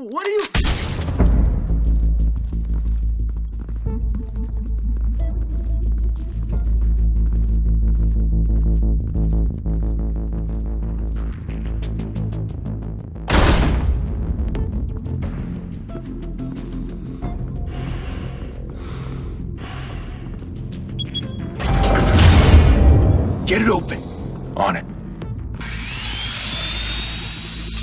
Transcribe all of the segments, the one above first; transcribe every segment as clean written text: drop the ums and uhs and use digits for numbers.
What are you... Get it open. On it.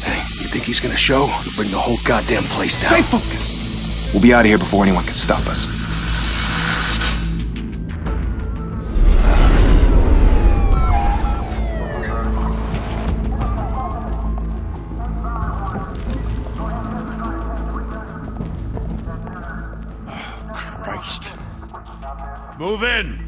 Hey, you think he's gonna show? He'll bring the whole goddamn place down. Stay focused! We'll be out of here before anyone can stop us. Oh, Christ. Move in!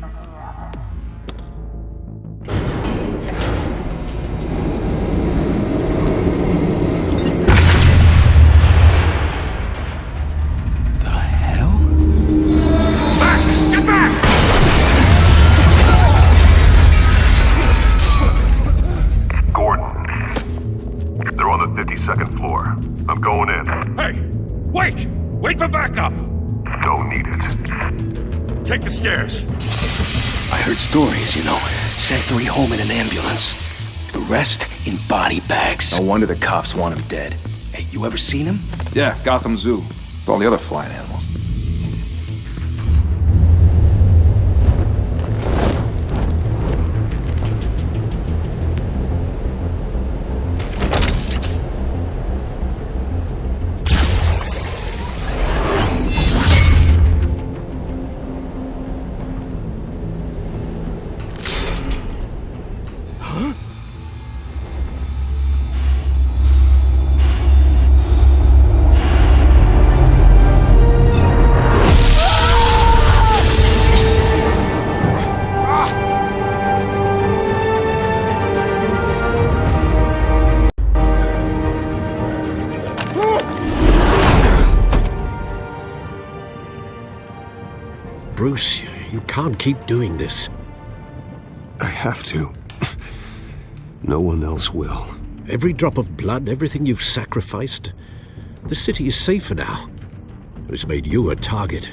I'm going in. Hey! Wait! Wait for backup! Don't need it. Take the stairs. I heard stories, you know. Sent 3 home in an ambulance. The rest in body bags. No wonder the cops want him dead. Hey, you ever seen him? Yeah, Gotham Zoo. With all the other flying animals. Bruce, you can't keep doing this. I have to. No one else will. Every drop of blood, everything you've sacrificed. The city is safer now. It's made you a target.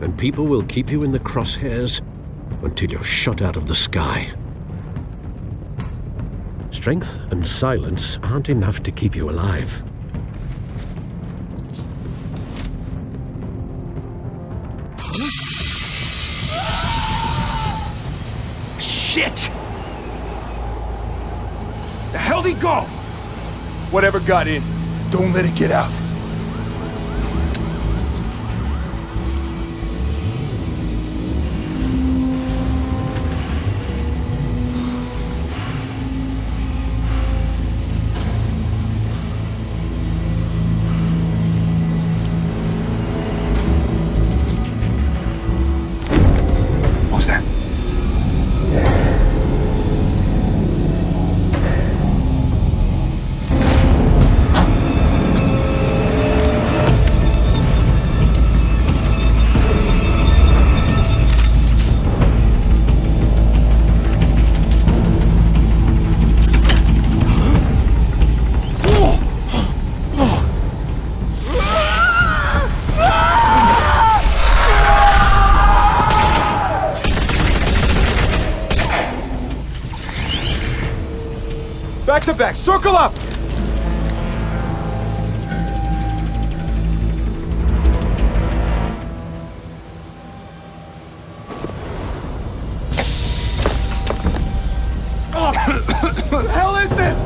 And people will keep you in the crosshairs until you're shot out of the sky. Strength and silence aren't enough to keep you alive. Shit! The hell'd he go? Whatever got in, don't let it get out. What's that? Back to back, circle up! What the hell is this?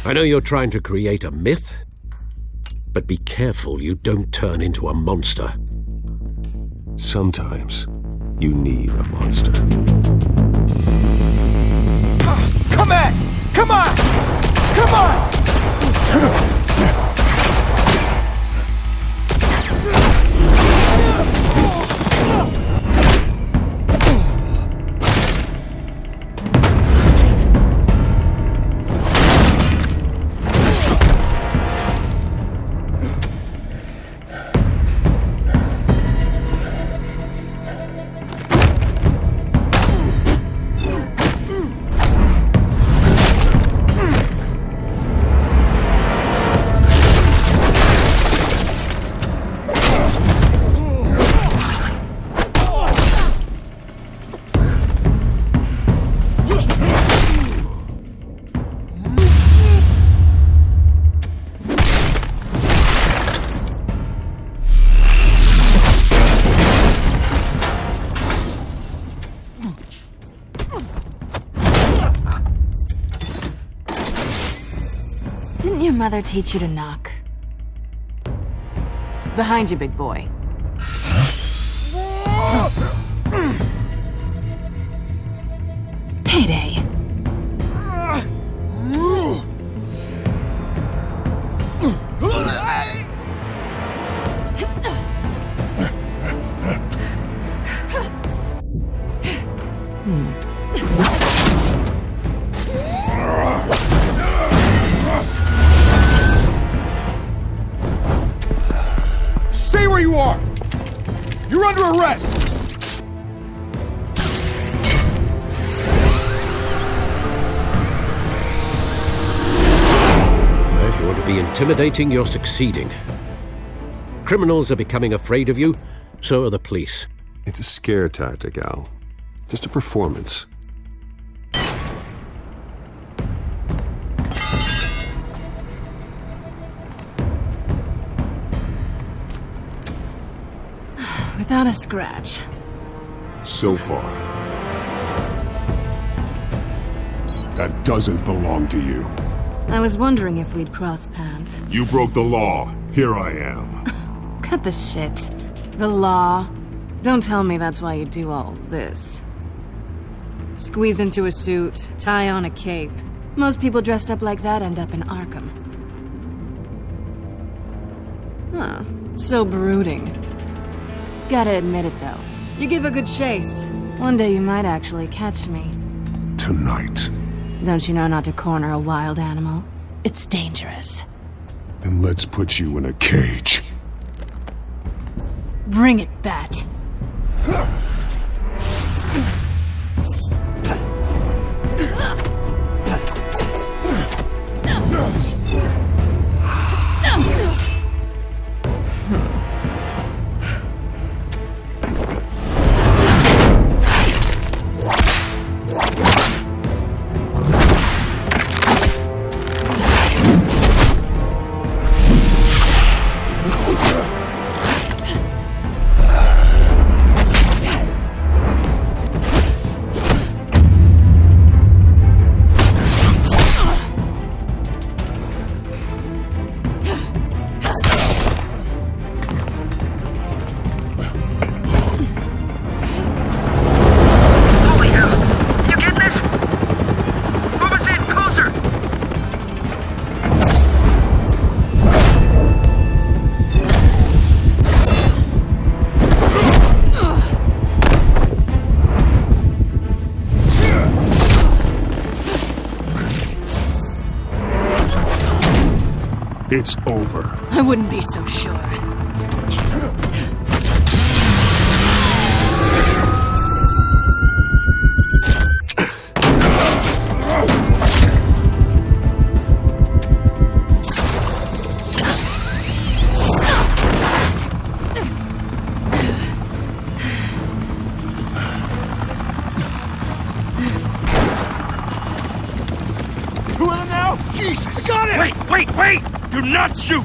I know you're trying to create a myth, but be careful you don't turn into a monster. Sometimes you need a monster. I'm at! Come on! Come on! Didn't your mother teach you to knock? Behind you, big boy. Payday. Stay where you are! You're under arrest! If you want to be intimidating, you're succeeding. Criminals are becoming afraid of you, so are the police. It's a scare tactic, Al. Just a performance. Without a scratch. So far. That doesn't belong to you. I was wondering if we'd cross paths. You broke the law. Here I am. Cut the shit. The law. Don't tell me that's why you do all this. Squeeze into a suit, tie on a cape. Most people dressed up like that end up in Arkham. Huh. So brooding. Gotta admit it, though. You give a good chase. One day you might actually catch me. Tonight. Don't you know not to corner a wild animal? It's dangerous. Then let's put you in a cage. Bring it, Bat. It's over. I wouldn't be so sure. Two of them now? Jesus! Got it! Wait! Do not shoot!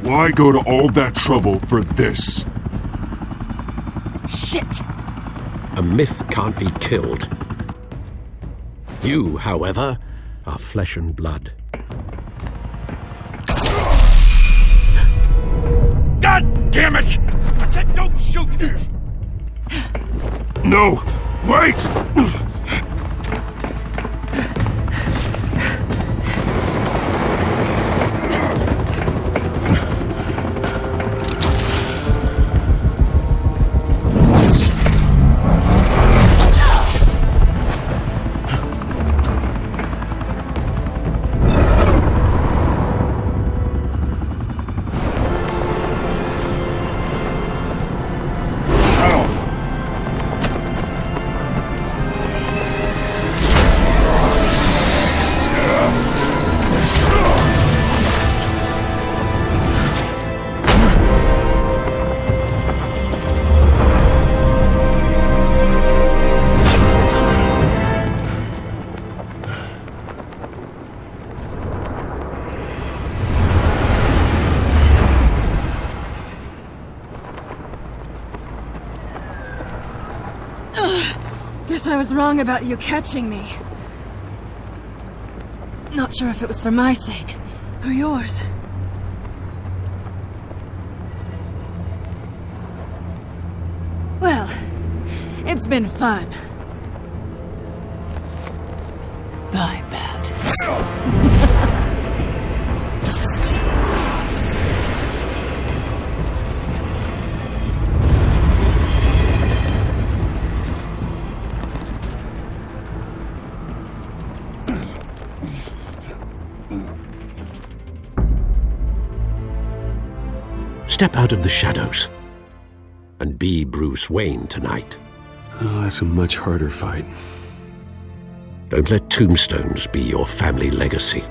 Why go to all that trouble for this? Shit! A myth can't be killed. You, however, are flesh and blood. God damn it! I said don't shoot! No! Wait! Guess I was wrong about you catching me. Not sure if it was for my sake, or yours. Well, it's been fun. Bye, Bat. Step out of the shadows and be Bruce Wayne tonight. Oh, that's a much harder fight. Don't let tombstones be your family legacy.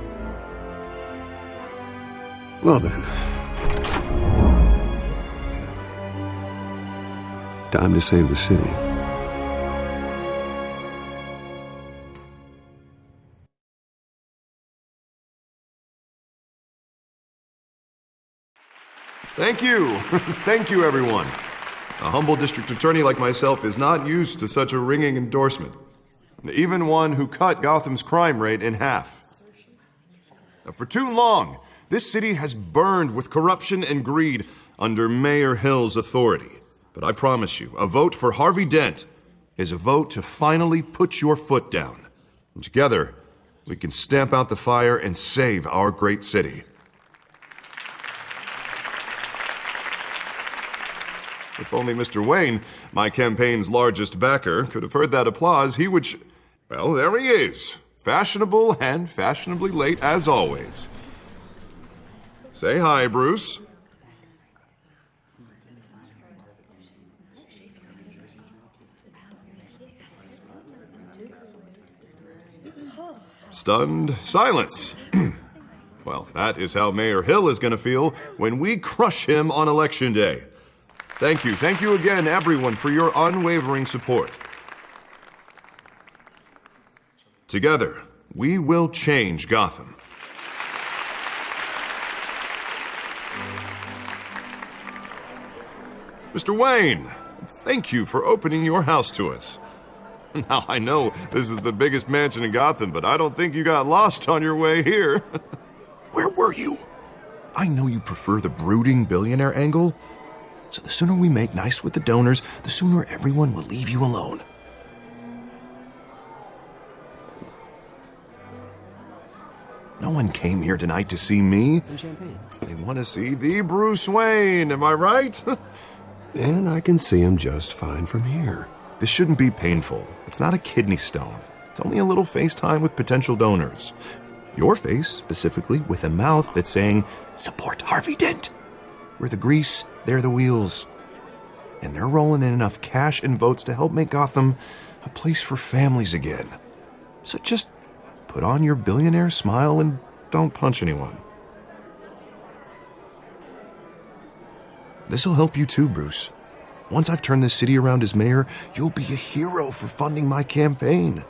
Well then. Time to save the city. Thank you. Thank you, everyone. A humble district attorney like myself is not used to such a ringing endorsement. Even one who cut Gotham's crime rate in half. For too long, this city has burned with corruption and greed under Mayor Hill's authority. But I promise you, a vote for Harvey Dent is a vote to finally put your foot down. And together, we can stamp out the fire and save our great city. If only Mr. Wayne, my campaign's largest backer, could have heard that applause, he would well, there he is. Fashionable and fashionably late as always. Say hi, Bruce. Stunned silence. Well, that is how Mayor Hill is going to feel when we crush him on Election Day. Thank you again, everyone, for your unwavering support. Together, we will change Gotham. Mr. Wayne, thank you for opening your house to us. Now, I know this is the biggest mansion in Gotham, but I don't think you got lost on your way here. Where were you? I know you prefer the brooding billionaire angle, so the sooner we make nice with the donors, the sooner everyone will leave you alone. No one came here tonight to see me. Some champagne. They want to see the Bruce Wayne, am I right? And I can see him just fine from here. This shouldn't be painful. It's not a kidney stone. It's only a little FaceTime with potential donors. Your face, specifically, with a mouth that's saying, support Harvey Dent. We're the grease, they're the wheels. And they're rolling in enough cash and votes to help make Gotham a place for families again. So just put on your billionaire smile and don't punch anyone. This'll help you too, Bruce. Once I've turned this city around as mayor, you'll be a hero for funding my campaign.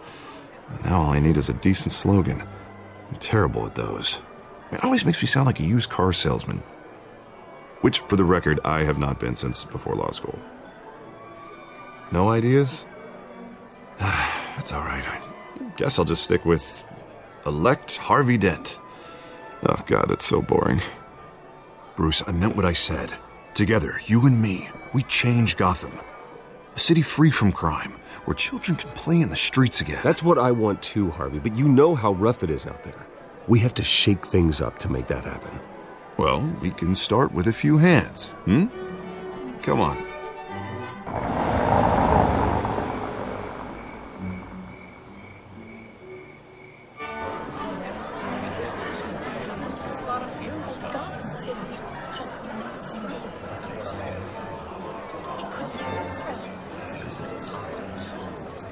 Now all I need is a decent slogan. I'm terrible at those. It always makes me sound like a used car salesman. which, for the record, I have not been since before law school. No ideas? That's all right. I guess I'll just stick with elect Harvey Dent. Oh, God, that's so boring. Bruce, I meant what I said. Together, you and me, we change Gotham. A city free from crime, where children can play in the streets again. That's what I want too, Harvey, but you know how rough it is out there. We have to shake things up to make that happen. Well, we can start with a few hands, Come on.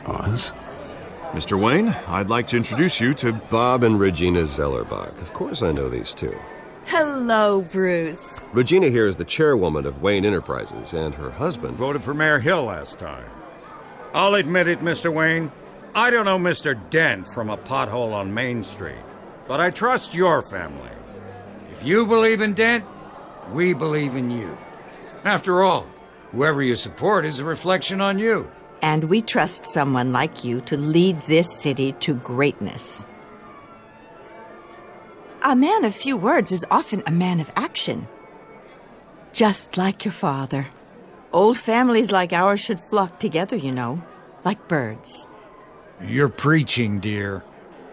Oz? Mr. Wayne, I'd like to introduce you to Bob and Regina Zellerbach. Of course I know these two. Hello, Bruce. Regina here is the chairwoman of Wayne Enterprises, and her husband... Voted for Mayor Hill last time. I'll admit it, Mr. Wayne. I don't know Mr. Dent from a pothole on Main Street, but I trust your family. If you believe in Dent, we believe in you. After all, whoever you support is a reflection on you. And we trust someone like you to lead this city to greatness. A man of few words is often a man of action. Just like your father. Old families like ours should flock together, you know, like birds. You're preaching, dear.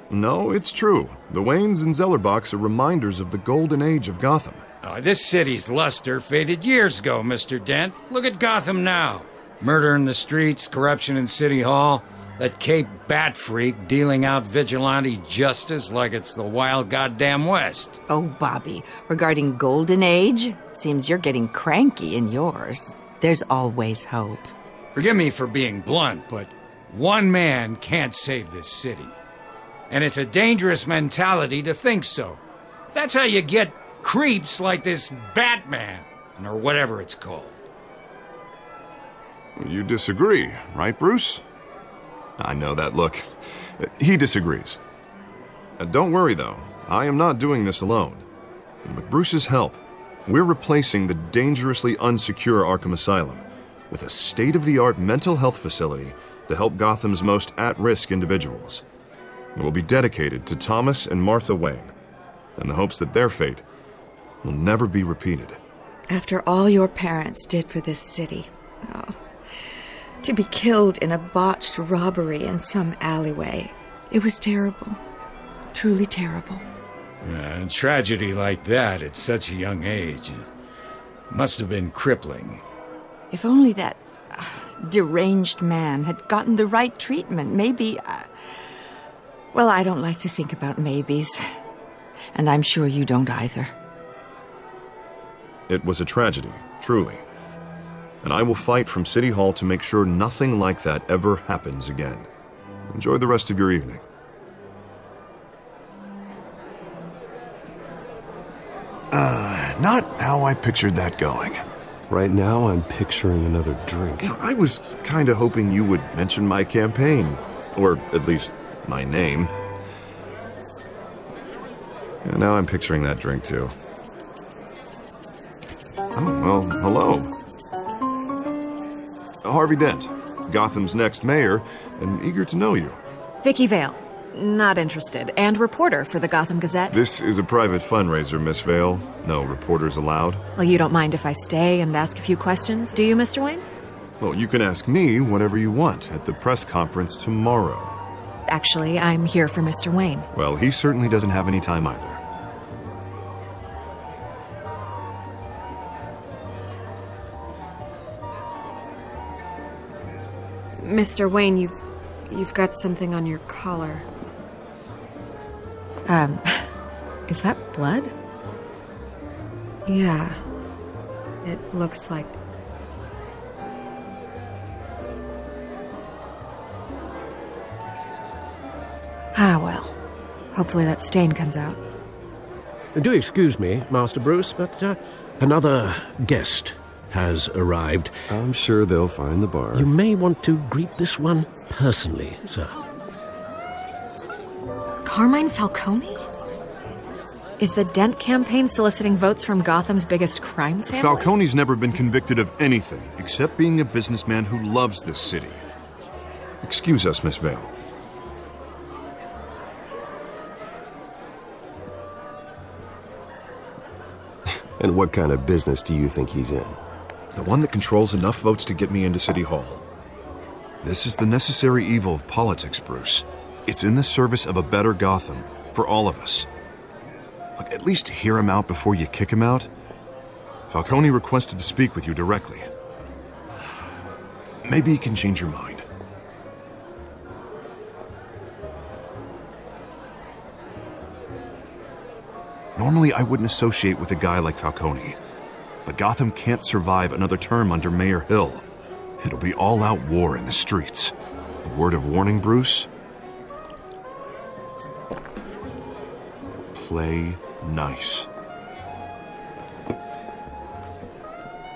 No, it's true. The Waynes and Zellerbachs are reminders of the golden age of Gotham. This city's luster faded years ago, Mr. Dent. Look at Gotham now. Murder in the streets, corruption in City Hall, that Cape Bat freak dealing out vigilante justice like it's the wild goddamn West. Oh, Bobby, regarding Golden Age, seems you're getting cranky in yours. There's always hope. Forgive me for being blunt, but one man can't save this city. And it's a dangerous mentality to think so. That's how you get creeps like this Batman, or whatever it's called. You disagree, right, Bruce? I know that look. He disagrees. Don't worry, though. I am not doing this alone. And with Bruce's help, we're replacing the dangerously unsecure Arkham Asylum with a state-of-the-art mental health facility to help Gotham's most at-risk individuals. It will be dedicated to Thomas and Martha Wayne, in the hopes that their fate will never be repeated. After all your parents did for this city, to be killed in a botched robbery in some alleyway, it was terrible. Truly terrible. A tragedy like that at such a young age must have been crippling. If only that deranged man had gotten the right treatment, maybe... Well, I don't like to think about maybes. And I'm sure you don't either. It was a tragedy, truly. And I will fight from City Hall to make sure nothing like that ever happens again. Enjoy the rest of your evening. Not how I pictured that going. Right now, I'm picturing another drink. I was kind of hoping you would mention my campaign. Or at least my name. And now I'm picturing that drink, too. Oh, well, hello. Harvey Dent, Gotham's next mayor, and eager to know you. Vicky Vale. Not interested. And reporter for the Gotham Gazette. This is a private fundraiser, Miss Vale. No reporters allowed. Well, you don't mind if I stay and ask a few questions, do you, Mr. Wayne? Well, you can ask me whatever you want at the press conference tomorrow. Actually, I'm here for Mr. Wayne. Well, he certainly doesn't have any time either. Mr. Wayne, you've got something on your collar. Is that blood? Yeah. It looks like... well. Hopefully that stain comes out. Do excuse me, Master Bruce, but another guest has arrived. I'm sure they'll find the bar. You may want to greet this one personally, sir. Carmine Falcone? Is the Dent campaign soliciting votes from Gotham's biggest crime family? Falcone's never been convicted of anything except being a businessman who loves this city. Excuse us, Miss Vale. And what kind of business do you think he's in? The one that controls enough votes to get me into City Hall. This is the necessary evil of politics, Bruce. It's in the service of a better Gotham, for all of us. Look, at least hear him out before you kick him out. Falcone requested to speak with you directly. Maybe he can change your mind. Normally, I wouldn't associate with a guy like Falcone. But Gotham can't survive another term under Mayor Hill. It'll be all-out war in the streets. A word of warning, Bruce? Play nice.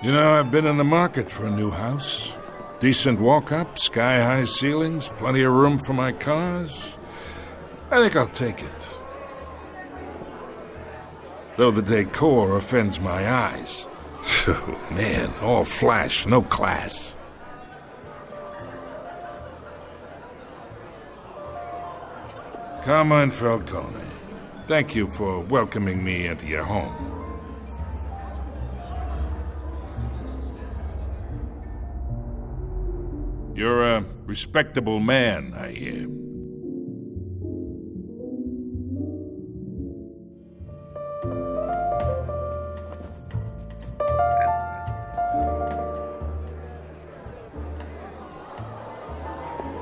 You know, I've been in the market for a new house. Decent walk-up, sky-high ceilings, plenty of room for my cars. I think I'll take it. Though the decor offends my eyes. Oh, man, all flash, no class. Carmine Falcone, thank you for welcoming me into your home. You're a respectable man, I hear.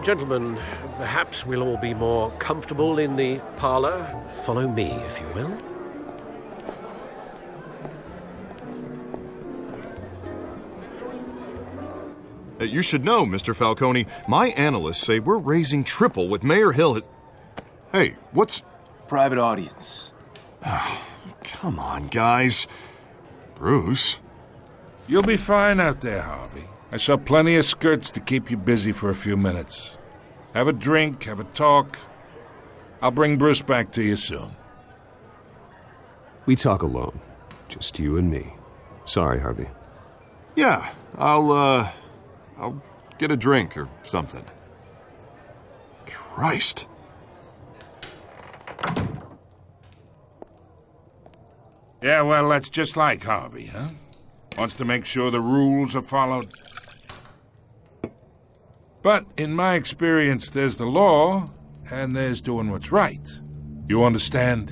Gentlemen, perhaps we'll all be more comfortable in the parlor. Follow me, if you will. You should know, Mr. Falcone, my analysts say we're raising triple what Mayor Hill has... Hey, what's... Private audience. Oh, come on, guys. Bruce? You'll be fine out there, Harvey. I saw plenty of skirts to keep you busy for a few minutes. Have a drink, have a talk. I'll bring Bruce back to you soon. We talk alone. Just you and me. Sorry, Harvey. Yeah, I'll get a drink or something. Christ. Yeah, well, that's just like Harvey, huh? Wants to make sure the rules are followed. But in my experience, there's the law, and there's doing what's right. You understand?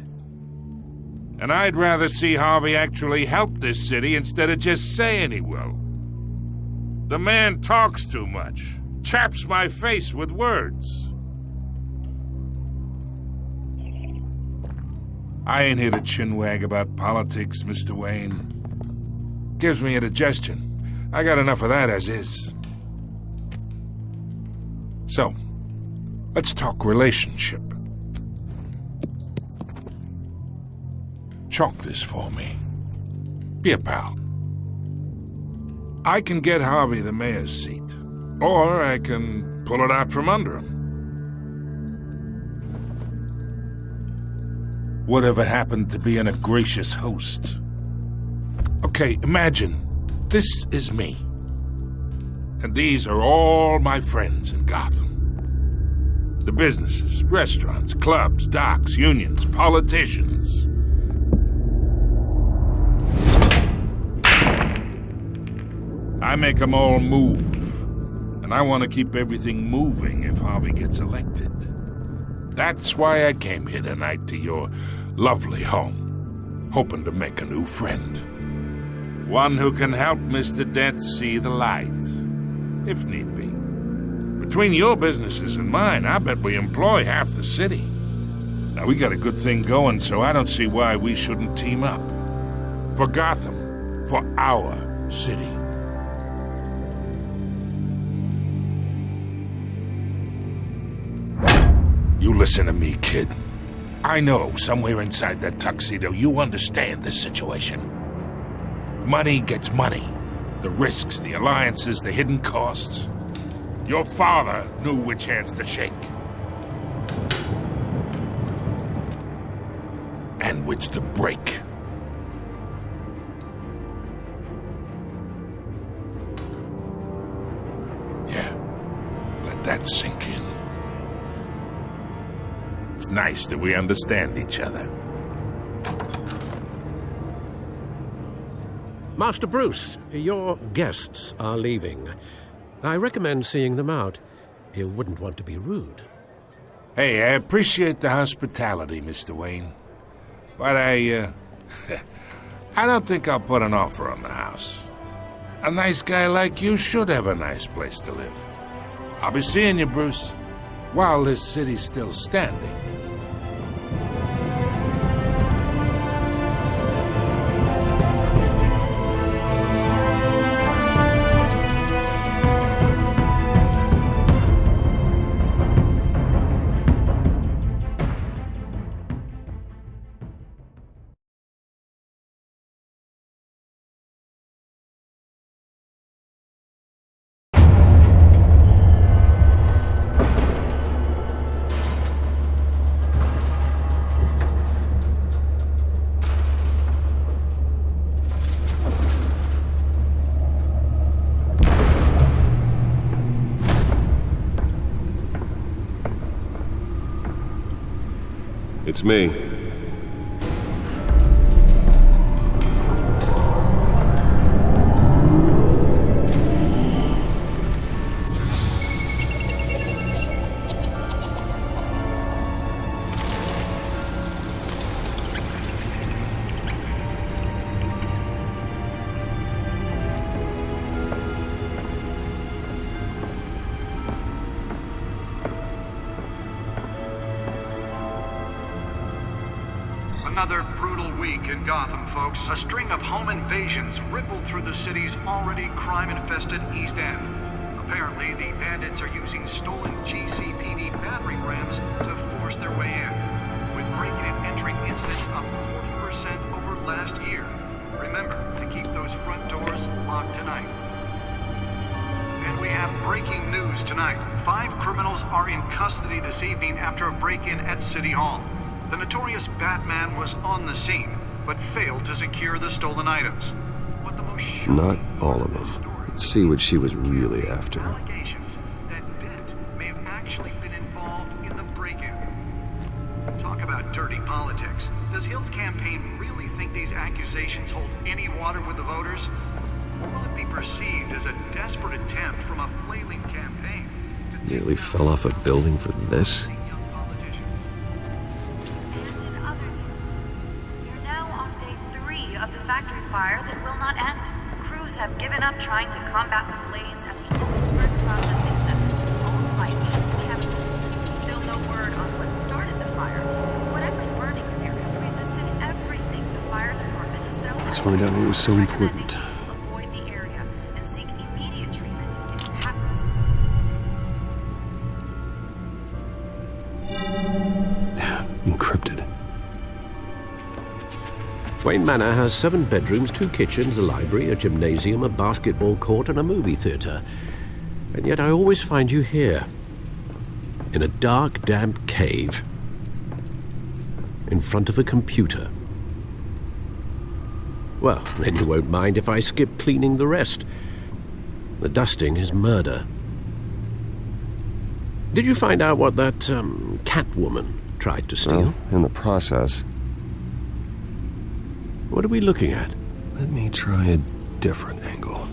And I'd rather see Harvey actually help this city instead of just saying he will. The man talks too much, chaps my face with words. I ain't here to chinwag about politics, Mr. Wayne. Gives me indigestion. I got enough of that as is. So, let's talk relationship. Chalk this for me. Be a pal. I can get Harvey the mayor's seat, or I can pull it out from under him. Whatever happened to being a gracious host? Okay, imagine this is me. And these are all my friends in Gotham. The businesses, restaurants, clubs, docks, unions, politicians. I make them all move. And I want to keep everything moving if Harvey gets elected. That's why I came here tonight to your lovely home, hoping to make a new friend. One who can help Mr. Dent see the light, if need be. Between your businesses and mine, I bet we employ half the city. Now, we got a good thing going, so I don't see why we shouldn't team up. For Gotham, for our city. You listen to me, kid. I know somewhere inside that tuxedo you understand this situation. Money gets money. The risks, the alliances, the hidden costs. Your father knew which hands to shake. And which to break. Yeah, let that sink in. It's nice that we understand each other. Master Bruce, your guests are leaving. I recommend seeing them out. You wouldn't want to be rude. Hey, I appreciate the hospitality, Mr. Wayne. But I don't think I'll put an offer on the house. A nice guy like you should have a nice place to live. I'll be seeing you, Bruce, while this city's still standing. It's me. Another brutal week in Gotham, folks. A string of home invasions rippled through the city's already crime-infested East End. Apparently, the bandits are using stolen GCPD battering rams to force their way in, with breaking and entering incidents up 40% over last year. Remember to keep those front doors locked tonight. And we have breaking news tonight. 5 criminals are in custody this evening after a break-in at City Hall. The notorious Batman was on the scene, but failed to secure the stolen items. But the most Not all of them. Let's see what she was really after. allegations that Dent may have actually been involved in the break-in. Talk about dirty politics. Does Hill's campaign really think these accusations hold any water with the voters? Or will it be perceived as a desperate attempt from a flailing campaign? Nearly fell off a building for this? Of the factory fire that will not end. Crews have given up trying to combat the blaze at the Oldsburg processing center, owned by East Chemical. Still no word on what started the fire. Whatever's burning there has resisted everything the fire department has thrown. Let's find out what was so important. Avoid the area and seek immediate treatment if it happens. Encrypted. Wayne Manor has 7 bedrooms, 2 kitchens, a library, a gymnasium, a basketball court, and a movie theatre. And yet I always find you here, in a dark, damp cave, in front of a computer. Well, then you won't mind if I skip cleaning the rest. The dusting is murder. Did you find out what that, Catwoman tried to steal? Well, in the process. What are we looking at? Let me try a different angle.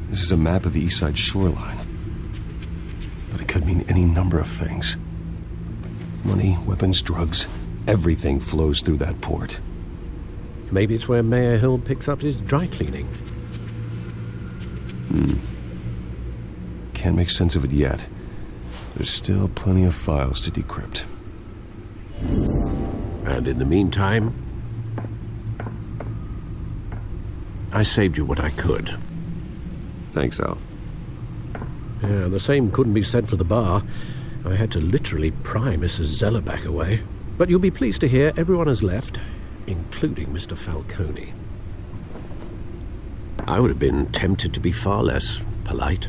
This is a map of the East Side shoreline. But it could mean any number of things. Money, weapons, drugs, everything flows through that port. Maybe it's where Mayor Hill picks up his dry cleaning. Can't make sense of it yet. There's still plenty of files to decrypt. And in the meantime, I saved you what I could. Thanks, Al. Yeah, the same couldn't be said for the bar. I had to literally pry Mrs. Zellerback away. But you'll be pleased to hear everyone has left, including Mr. Falcone. I would have been tempted to be far less polite.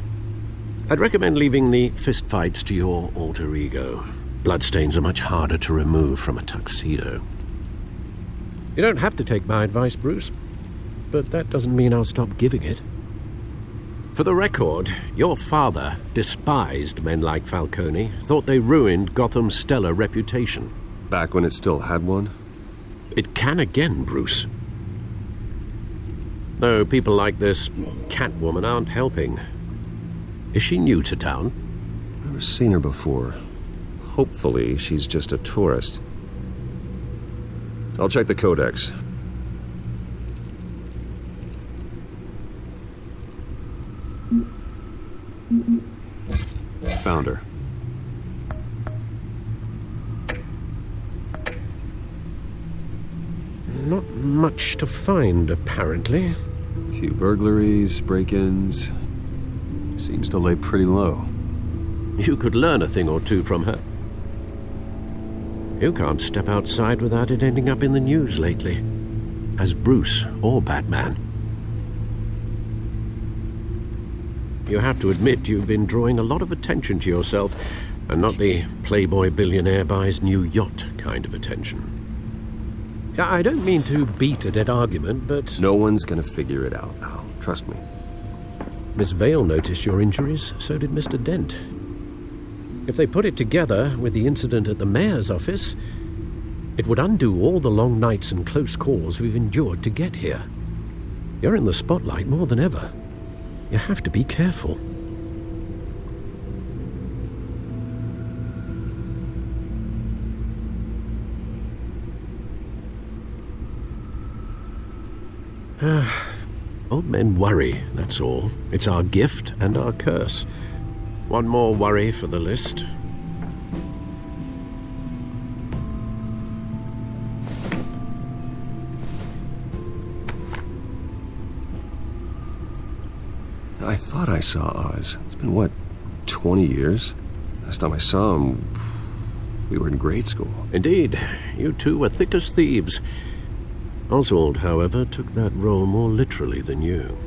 I'd recommend leaving the fistfights to your alter ego. Bloodstains are much harder to remove from a tuxedo. You don't have to take my advice, Bruce, but that doesn't mean I'll stop giving it. For the record, your father despised men like Falcone, thought they ruined Gotham's stellar reputation. Back when it still had one? It can again, Bruce. Though people like this Catwoman aren't helping. Is she new to town? Never seen her before. Hopefully, she's just a tourist. I'll check the codex. Found her. Not much to find, apparently. A few burglaries, break-ins. Seems to lay pretty low. You could learn a thing or two from her. You can't step outside without it ending up in the news lately. As Bruce or Batman. You have to admit you've been drawing a lot of attention to yourself, and not the playboy billionaire buys new yacht kind of attention. I don't mean to beat a dead argument, but... No one's gonna figure it out now. Trust me. Miss Vale noticed your injuries, so did Mr. Dent. If they put it together with the incident at the mayor's office, it would undo all the long nights and close calls we've endured to get here. You're in the spotlight more than ever. You have to be careful. Old men worry, that's all. It's our gift and our curse. One more worry for the list. I thought I saw Oz. It's been, what, 20 years? Last time I saw him, we were in grade school. Indeed. You two were thick as thieves. Oswald, however, took that role more literally than you.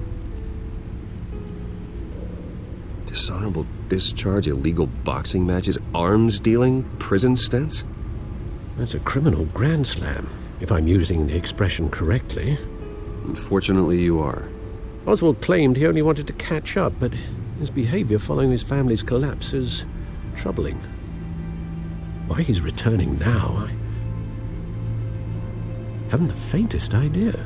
Dishonorable discharge, illegal boxing matches, arms dealing, prison stints? That's a criminal grand slam, if I'm using the expression correctly. Unfortunately, you are. Oswald claimed he only wanted to catch up, but his behavior following his family's collapse is troubling. Why he's returning now, I haven't the faintest idea.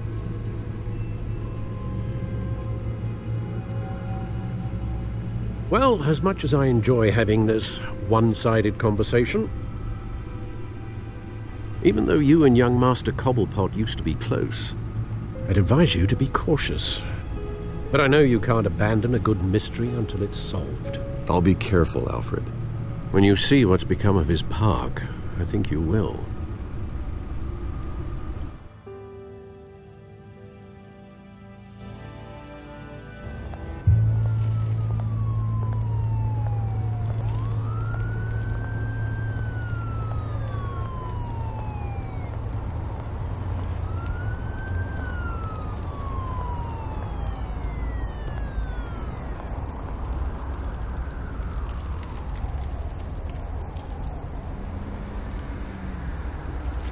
Well, as much as I enjoy having this one-sided conversation, even though you and young Master Cobblepot used to be close, I'd advise you to be cautious. But I know you can't abandon a good mystery until it's solved. I'll be careful, Alfred. When you see what's become of his park, I think you will.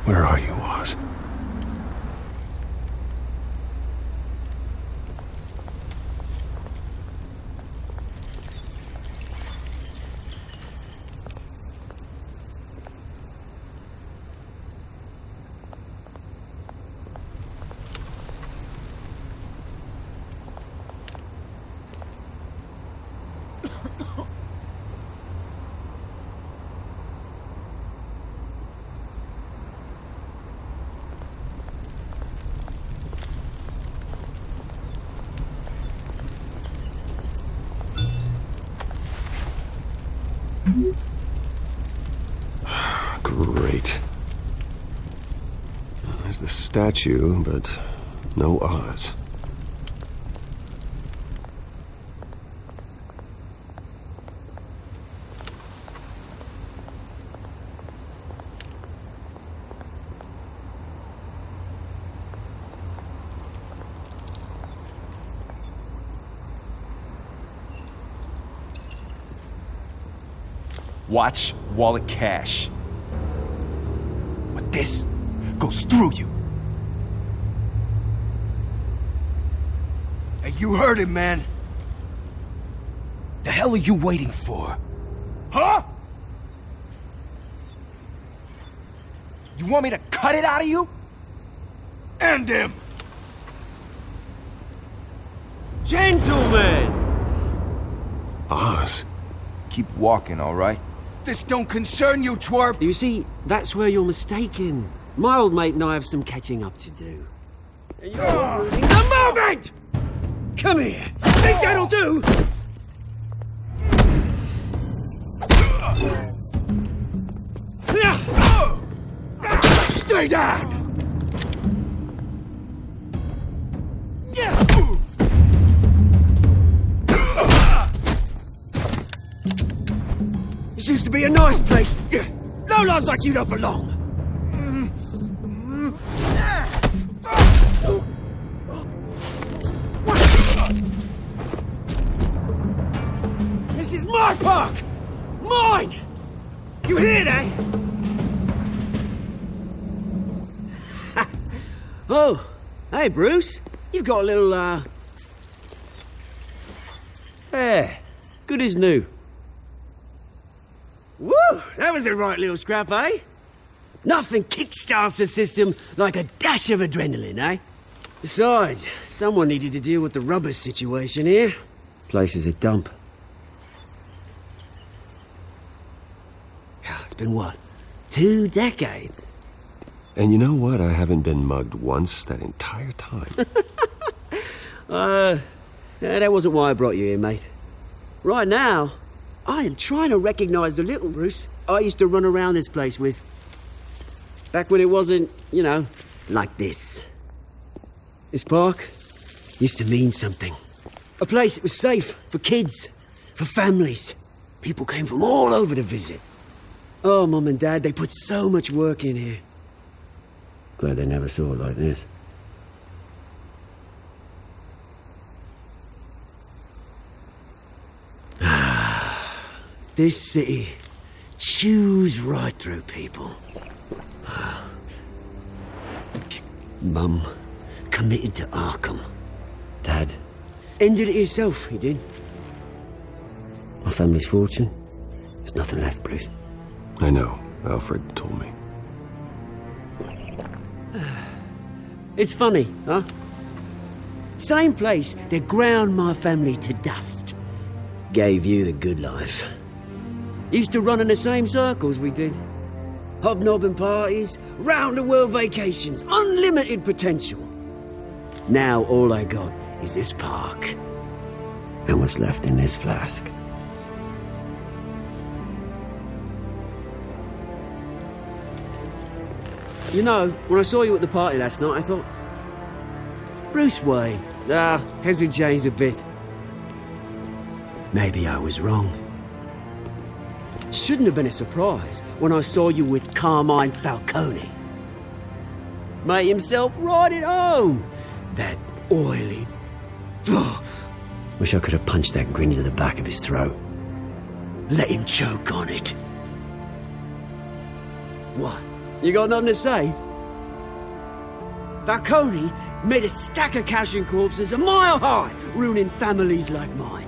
Where are you, Oz? Great. There's the statue, but no Oz. Watch, wallet, cash. But this goes through you. Hey, you heard him, man. The hell are you waiting for? Huh? You want me to cut it out of you? End him! Gentlemen! Oz. Keep walking, all right? This don't concern you, twerp! You see, that's where you're mistaken. My old mate and I have some catching up to do. And you're losing the moment! Come here! Think that'll do? Stay down! This used to be a nice place. No lives like you don't belong. This is my park! Mine! You hear that? Oh, hey, Bruce. You've got a little, Yeah, good as new. Woo! That was a right little scrap, eh? Nothing kickstarts the system like a dash of adrenaline, eh? Besides, someone needed to deal with the rubber situation here. Place is a dump. It's been what? 2 decades? And you know what? I haven't been mugged once that entire time. That wasn't why I brought you here, mate. Right now, I am trying to recognize the little Bruce I used to run around this place with. Back when it wasn't, you know, like this. This park used to mean something. A place that was safe for kids, for families. People came from all over to visit. Oh, Mum and Dad, they put so much work in here. Glad they never saw it like this. This city chews right through people. Mum committed to Arkham. Dad ended it himself, he did. My family's fortune, there's nothing left, Bruce. I know. Alfred told me. It's funny, huh? Same place that ground my family to dust. Gave you the good life. Used to run in the same circles we did. Hobnobbing parties, round-the-world vacations, unlimited potential. Now all I got is this park. And what's left in this flask. You know, when I saw you at the party last night, I thought... Bruce Wayne. Hasn't changed a bit. Maybe I was wrong. Shouldn't have been a surprise when I saw you with Carmine Falcone. Made himself right at home. That oily... Wish I could have punched that grin to the back of his throat. Let him choke on it. What? You got nothing to say? Falcone made a stack of cash and corpses a mile high, ruining families like mine.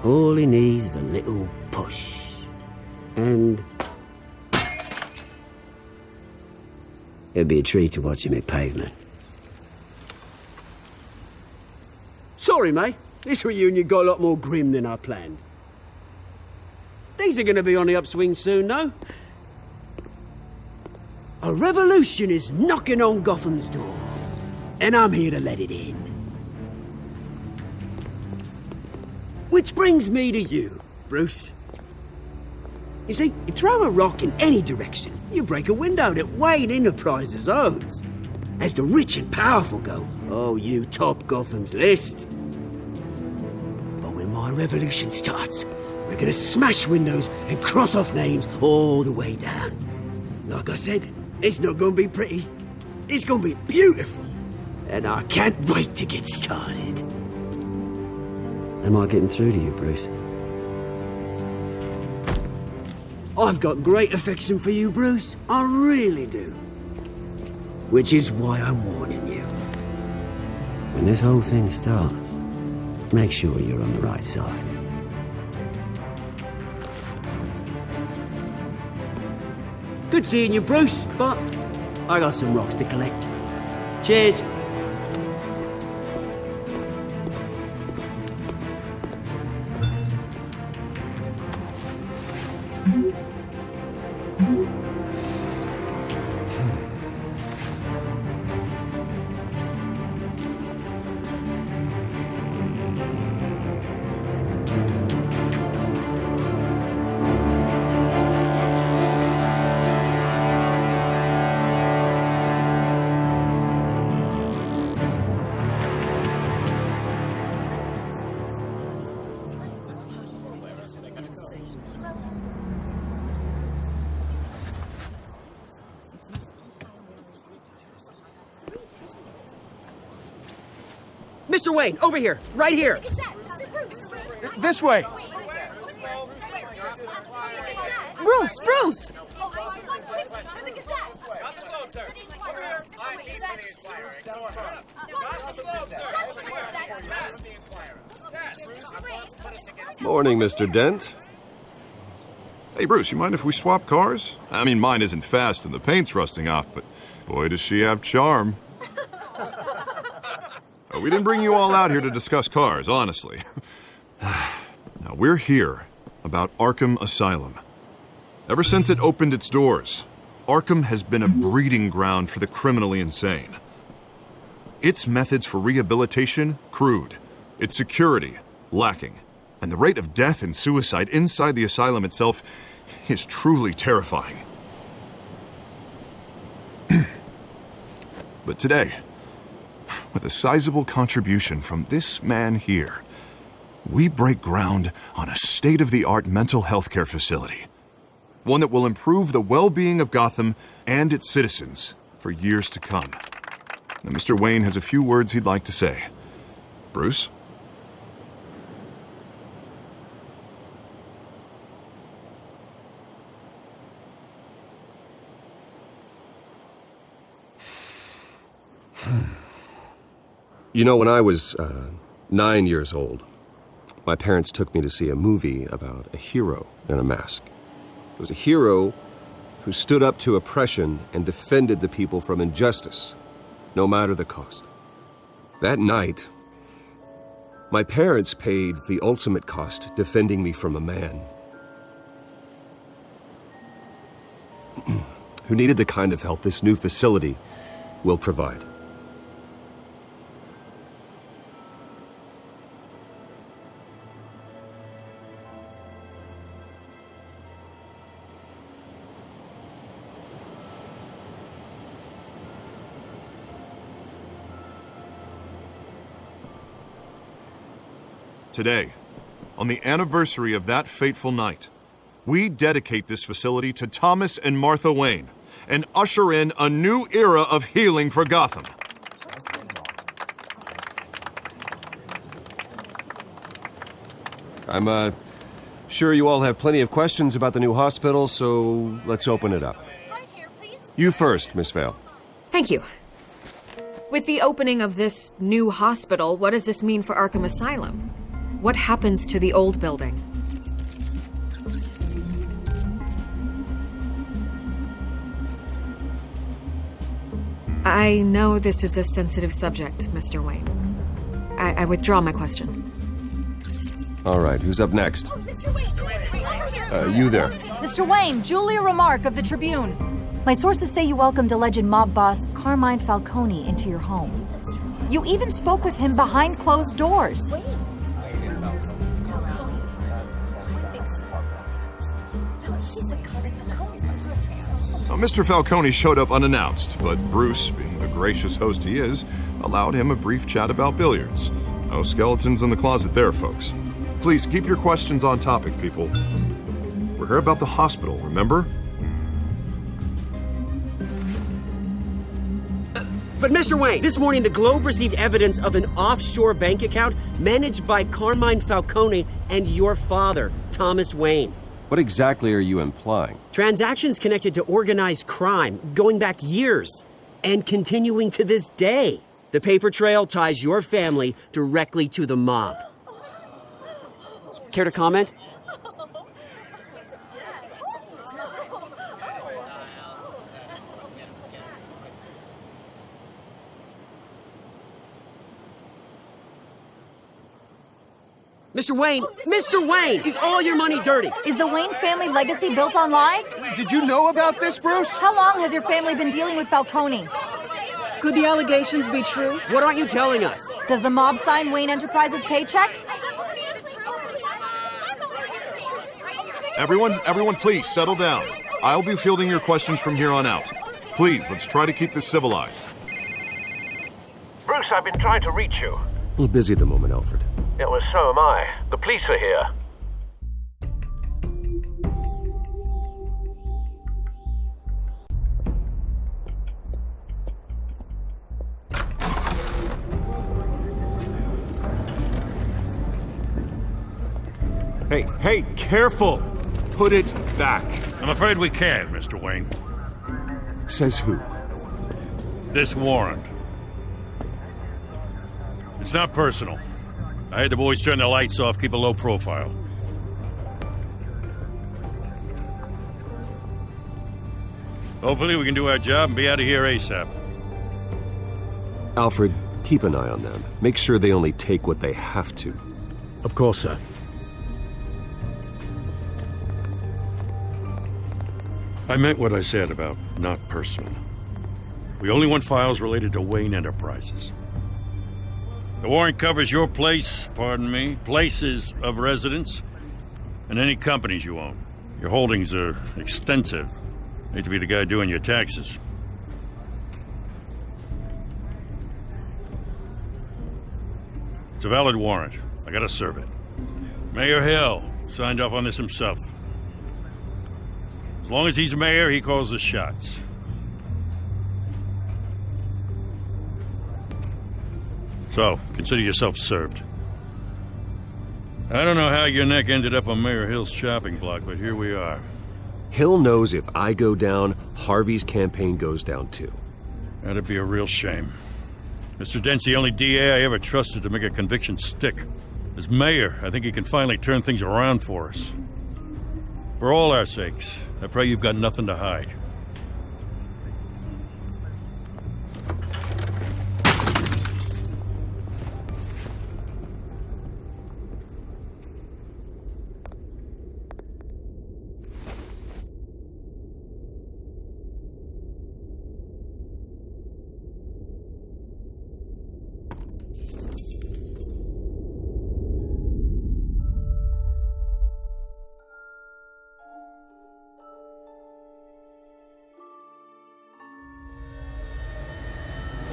All he needs is a little push. And... it'd be a treat to watch him hit pavement. Sorry, mate. This reunion got a lot more grim than I planned. Things are going to be on the upswing soon, though. A revolution is knocking on Gotham's door, and I'm here to let it in. Which brings me to you, Bruce. You see, you throw a rock in any direction, you break a window that Wayne Enterprises owns. As the rich and powerful go, oh, you top Gotham's list. But when my revolution starts, we're gonna smash windows and cross off names all the way down. Like I said, it's not gonna be pretty. It's gonna be beautiful. And I can't wait to get started. Am I getting through to you, Bruce? I've got great affection for you, Bruce. I really do. Which is why I'm warning you. When this whole thing starts, make sure you're on the right side. Good seeing you, Bruce, but I got some rocks to collect. Cheers. Mr. Wayne, over here, right here. This way. Bruce! Morning, Mr. Dent. Hey, Bruce, you mind if we swap cars? I mean, mine isn't fast and the paint's rusting off, but boy, does she have charm. We didn't bring you all out here to discuss cars, honestly. Now, we're here about Arkham Asylum. Ever since it opened its doors, Arkham has been a breeding ground for the criminally insane. Its methods for rehabilitation, crude. Its security, lacking. And the rate of death and suicide inside the asylum itself is truly terrifying. But today, with a sizable contribution from this man here, we break ground on a state-of-the-art mental health care facility. One that will improve the well-being of Gotham and its citizens for years to come. Now, Mr. Wayne has a few words he'd like to say. Bruce? You know, when I was 9 years old, my parents took me to see a movie about a hero in a mask. It was a hero who stood up to oppression and defended the people from injustice, no matter the cost. That night, my parents paid the ultimate cost defending me from a man who needed the kind of help this new facility will provide. Today, on the anniversary of that fateful night, we dedicate this facility to Thomas and Martha Wayne and usher in a new era of healing for Gotham. I'm sure you all have plenty of questions about the new hospital, so let's open it up. You first, Miss Vale. Thank you. With the opening of this new hospital, what does this mean for Arkham Asylum? What happens to the old building? I know this is a sensitive subject, Mr. Wayne. I withdraw my question. All right, who's up next? You there. Mr. Wayne, Julia Remark of the Tribune. My sources say you welcomed alleged mob boss Carmine Falcone into your home. You even spoke with him behind closed doors. Now, Mr. Falcone showed up unannounced, but Bruce, being the gracious host he is, allowed him a brief chat about billiards. No skeletons in the closet there, folks. Please keep your questions on topic, people. We're here about the hospital, remember? But Mr. Wayne, this morning the Globe received evidence of an offshore bank account managed by Carmine Falcone and your father, Thomas Wayne. What exactly are you implying? Transactions connected to organized crime, going back years, and continuing to this day. The paper trail ties your family directly to the mob. Care to comment? Mr. Wayne! Mr. Wayne! Is all your money dirty? Is the Wayne family legacy built on lies? Did you know about this, Bruce? How long has your family been dealing with Falcone? Could the allegations be true? What aren't you telling us? Does the mob sign Wayne Enterprises paychecks? Everyone, please settle down. I'll be fielding your questions from here on out. Please, let's try to keep this civilized. Bruce, I've been trying to reach you. A little busy at the moment, Alfred. Yeah, well, so am I. The police are here. Hey, careful! Put it back. I'm afraid we can't, Mr. Wayne. Says who? This warrant. It's not personal. I had the boys turn the lights off, keep a low profile. Hopefully we can do our job and be out of here ASAP. Alfred, keep an eye on them. Make sure they only take what they have to. Of course, sir. I meant what I said about not personal. We only want files related to Wayne Enterprises. The warrant covers your places of residence, and any companies you own. Your holdings are extensive. Hate to be the guy doing your taxes. It's a valid warrant. I gotta serve it. Mayor Hill signed off on this himself. As long as he's mayor, he calls the shots. So, consider yourself served. I don't know how your neck ended up on Mayor Hill's shopping block, but here we are. Hill knows if I go down, Harvey's campaign goes down too. That'd be a real shame. Mr. Dent's the only DA I ever trusted to make a conviction stick. As mayor, I think he can finally turn things around for us. For all our sakes, I pray you've got nothing to hide.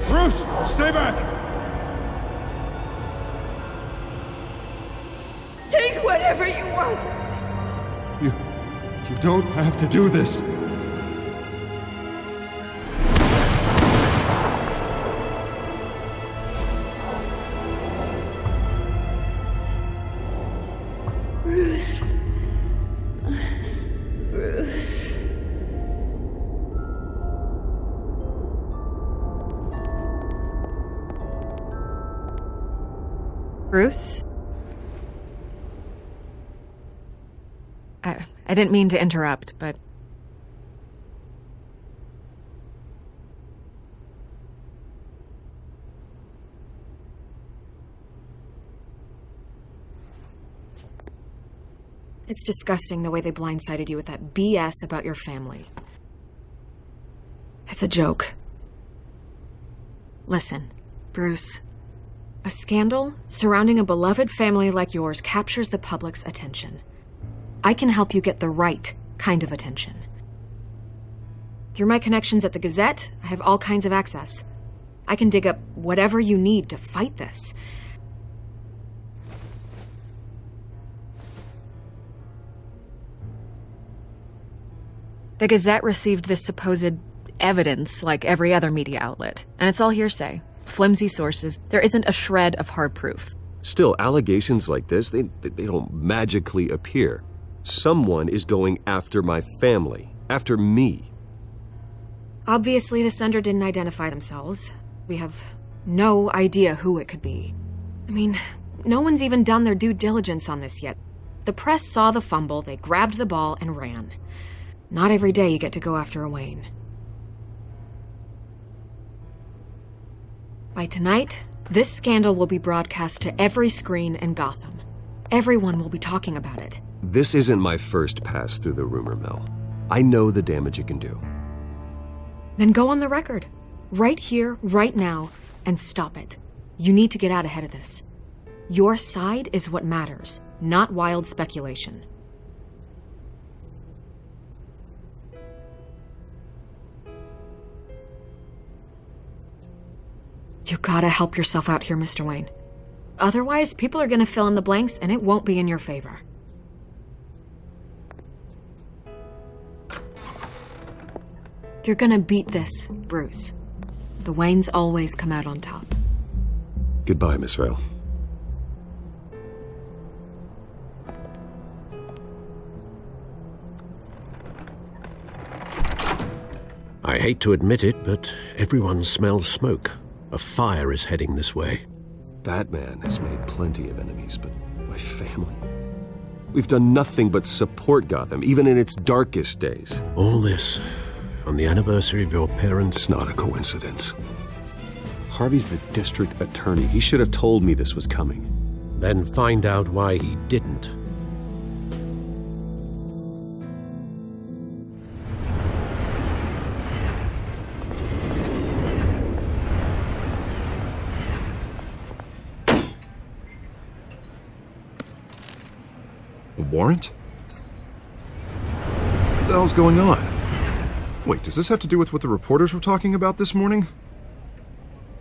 Bruce, stay back! Take whatever you want. You don't have to do this. Bruce. Bruce. Bruce? I didn't mean to interrupt, but... It's disgusting the way they blindsided you with that BS about your family. It's a joke. Listen, Bruce. A scandal surrounding a beloved family like yours captures the public's attention. I can help you get the right kind of attention. Through my connections at the Gazette, I have all kinds of access. I can dig up whatever you need to fight this. The Gazette received this supposed evidence like every other media outlet, and it's all hearsay. Flimsy sources. There isn't a shred of hard proof. Still, allegations like this, they don't magically appear. Someone is going after my family, after me. Obviously, the sender didn't identify themselves. We have no idea who it could be. I mean, no one's even done their due diligence on this yet. The press saw the fumble, they grabbed the ball and ran. Not every day you get to go after a Wayne. By tonight, this scandal will be broadcast to every screen in Gotham. Everyone will be talking about it. This isn't my first pass through the rumor mill. I know the damage it can do. Then go on the record. Right here, right now, and stop it. You need to get out ahead of this. Your side is what matters, not wild speculation. You gotta help yourself out here, Mr. Wayne. Otherwise, people are gonna fill in the blanks and it won't be in your favor. You're gonna beat this, Bruce. The Waynes always come out on top. Goodbye, Miss Vale. I hate to admit it, but everyone smells smoke. A fire is heading this way. Batman has made plenty of enemies, but my family? We've done nothing but support Gotham, even in its darkest days. All this on the anniversary of your parents'... It's not a coincidence. Harvey's the district attorney. He should have told me this was coming. Then find out why he didn't. A warrant? What the hell's going on? Wait, does this have to do with what the reporters were talking about this morning?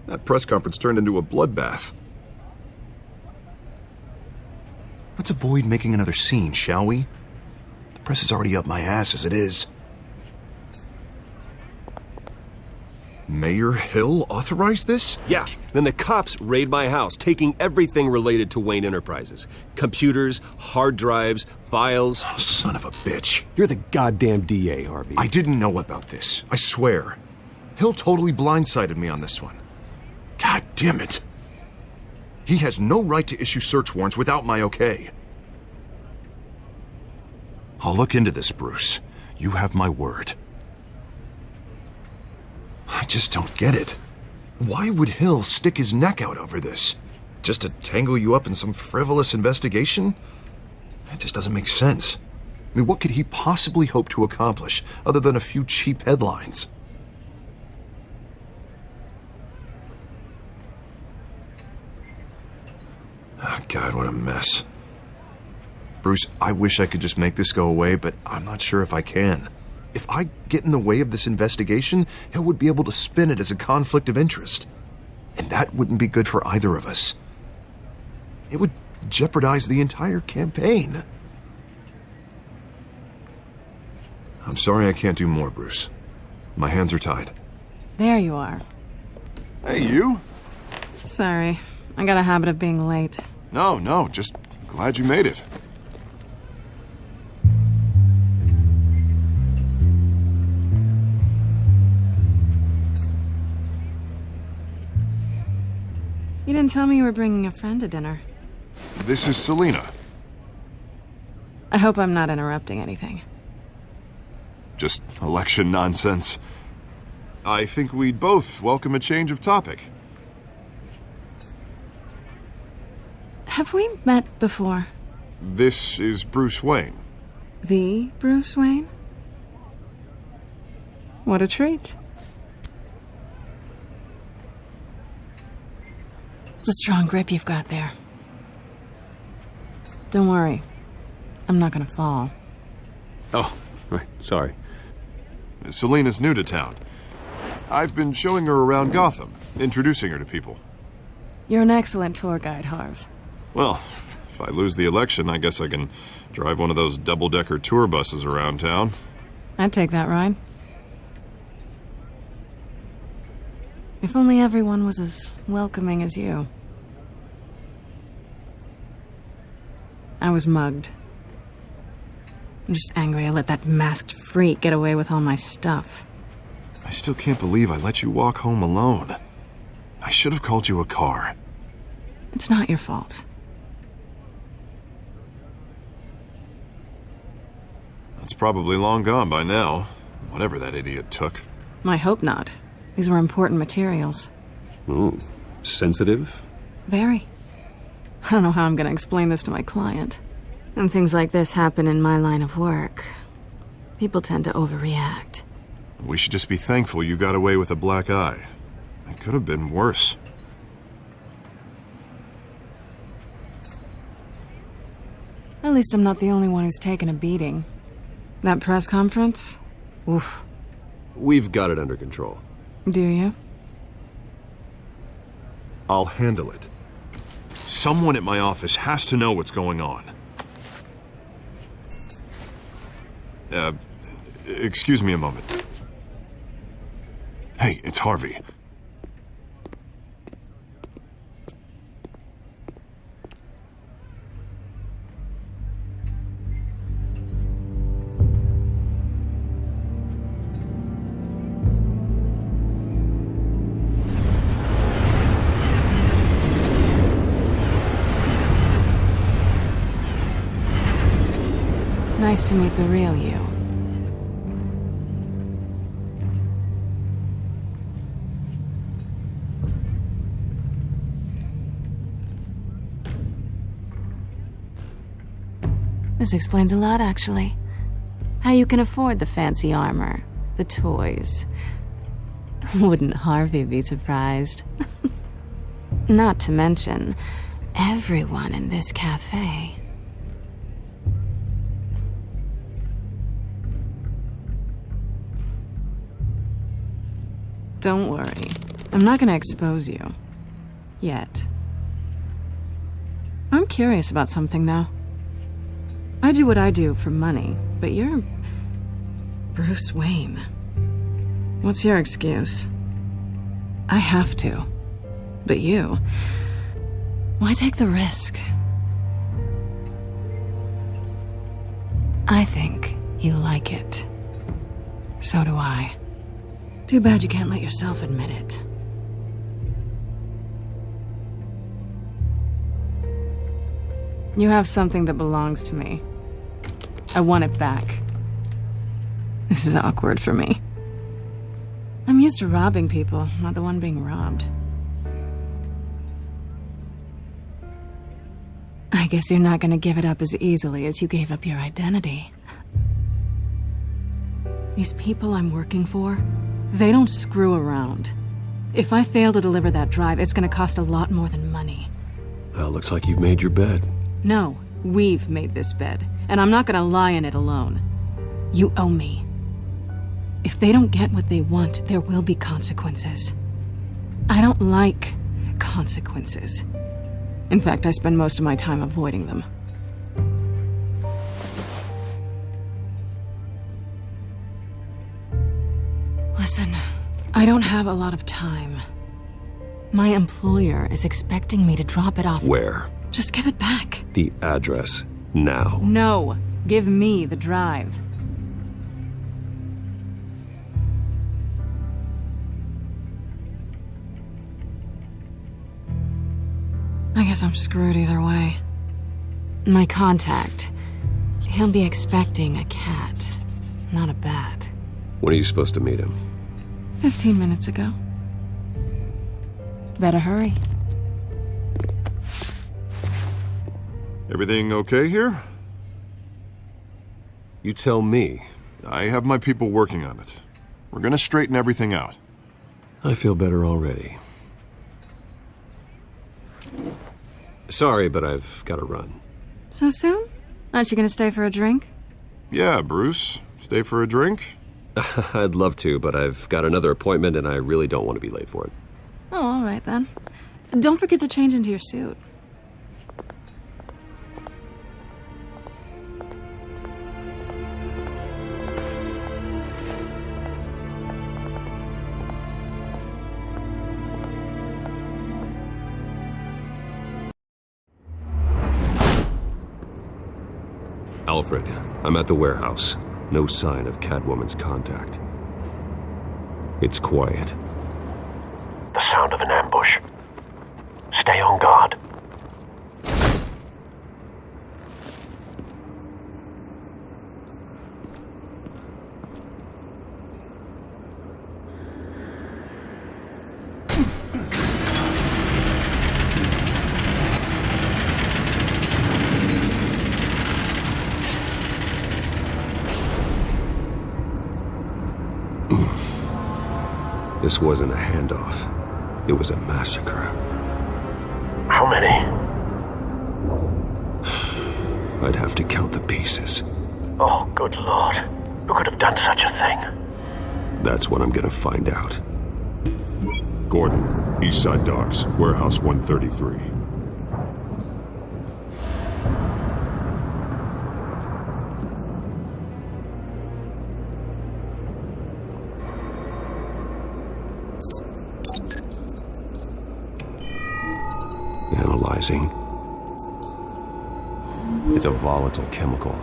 That press conference turned into a bloodbath. Let's avoid making another scene, shall we? The press is already up my ass as it is. Mayor Hill authorized this? Yeah, then the cops raid my house, taking everything related to Wayne Enterprises. Computers, hard drives, files. Oh, son of a bitch. You're the goddamn DA, Harvey. I didn't know about this, I swear. Hill totally blindsided me on this one. God damn it. He has no right to issue search warrants without my okay. I'll look into this, Bruce. You have my word. I just don't get it. Why would Hill stick his neck out over this? Just to tangle you up in some frivolous investigation? It just doesn't make sense. I mean, what could he possibly hope to accomplish other than a few cheap headlines? Oh, God, what a mess. Bruce, I wish I could just make this go away, but I'm not sure if I can. If I get in the way of this investigation, Hill would be able to spin it as a conflict of interest. And that wouldn't be good for either of us. It would jeopardize the entire campaign. I'm sorry I can't do more, Bruce. My hands are tied. There you are. Hey, you? Sorry. I got a habit of being late. No, just glad you made it. You didn't tell me you were bringing a friend to dinner. This is Selina. I hope I'm not interrupting anything. Just election nonsense. I think we'd both welcome a change of topic. Have we met before? This is Bruce Wayne. The Bruce Wayne? What a treat. It's a strong grip you've got there. Don't worry. I'm not gonna fall. Oh, right. Sorry. Selina's new to town. I've been showing her around Gotham, introducing her to people. You're an excellent tour guide, Harv. Well, if I lose the election, I guess I can drive one of those double-decker tour buses around town. I'd take that ride. If only everyone was as welcoming as you. I was mugged. I'm just angry I let that masked freak get away with all my stuff. I still can't believe I let you walk home alone. I should have called you a car. It's not your fault. It's probably long gone by now, whatever that idiot took. I hope not. These were important materials. Ooh, sensitive? Very. I don't know how I'm gonna explain this to my client. And things like this happen in my line of work. People tend to overreact. We should just be thankful you got away with a black eye. It could have been worse. At least I'm not the only one who's taken a beating. That press conference? Oof. We've got it under control. Do you? I'll handle it. Someone at my office has to know what's going on. Excuse me a moment. Hey, it's Harvey. Nice to meet the real you. This explains a lot, actually. How you can afford the fancy armor, the toys. Wouldn't Harvey be surprised? Not to mention, everyone in this cafe. Don't worry. I'm not gonna expose you. Yet. I'm curious about something, though. I do what I do for money, but you're Bruce Wayne. What's your excuse? I have to. But you... why take the risk? I think you like it. So do I. Too bad you can't let yourself admit it. You have something that belongs to me. I want it back. This is awkward for me. I'm used to robbing people, not the one being robbed. I guess you're not gonna give it up as easily as you gave up your identity. These people I'm working for, they don't screw around. If I fail to deliver that drive, it's gonna cost a lot more than money. Well, looks like you've made your bed. No, we've made this bed, and I'm not gonna lie in it alone. You owe me. If they don't get what they want, there will be consequences. I don't like consequences. In fact, I spend most of my time avoiding them. Listen, I don't have a lot of time. My employer is expecting me to drop it off. Where? Just give it back. The address, now. No, give me the drive. I guess I'm screwed either way. My contact, he'll be expecting a cat, not a bat. When are you supposed to meet him? 15 minutes ago. Better hurry. Everything okay here? You tell me. I have my people working on it. We're gonna straighten everything out. I feel better already. Sorry, but I've got to run. So soon? Aren't you gonna stay for a drink? Yeah, Bruce. Stay for a drink? I'd love to, but I've got another appointment and I really don't want to be late for it. Oh, all right then. Don't forget to change into your suit. Alfred, I'm at the warehouse. No sign of Catwoman's contact. It's quiet. The sound of an ambush. Stay on guard. This wasn't a handoff. It was a massacre. How many? I'd have to count the pieces. Oh, good Lord. Who could have done such a thing? That's what I'm gonna find out. Gordon, Eastside Docks, Warehouse 133. Analyzing. It's a volatile chemical.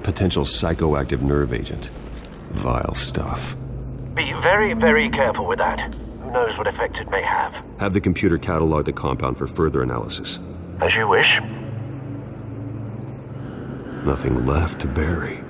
Potential psychoactive nerve agent. Vile stuff. Be very, very careful with that. Who knows what effect it may have? Have the computer catalog the compound for further analysis. As you wish. Nothing left to bury.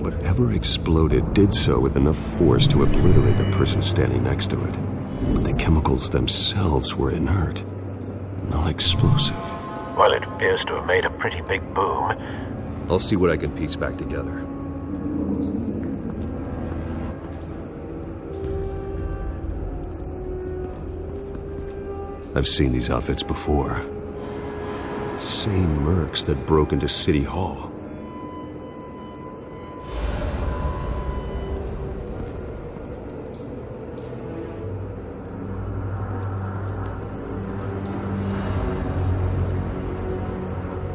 Whatever exploded did so with enough force to obliterate the person standing next to it. But the chemicals themselves were inert, not explosive. Well, it appears to have made a pretty big boom. I'll see what I can piece back together. I've seen these outfits before. Same mercs that broke into City Hall.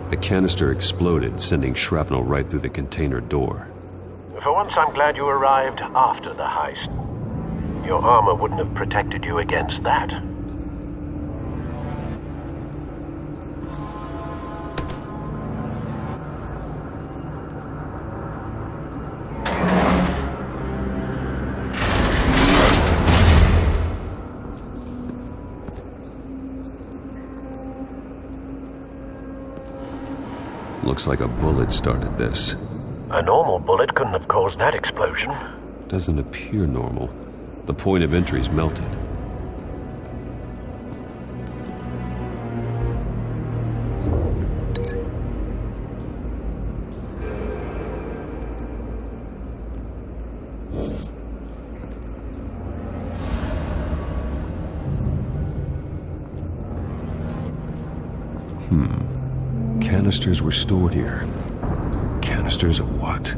The canister exploded, sending shrapnel right through the container door. For once, I'm glad you arrived after the heist. Your armor wouldn't have protected you against that. Looks like a bullet started this. A normal bullet couldn't have caused that explosion. Doesn't appear normal. The point of entry's melted. Canisters were stored here. Canisters of what?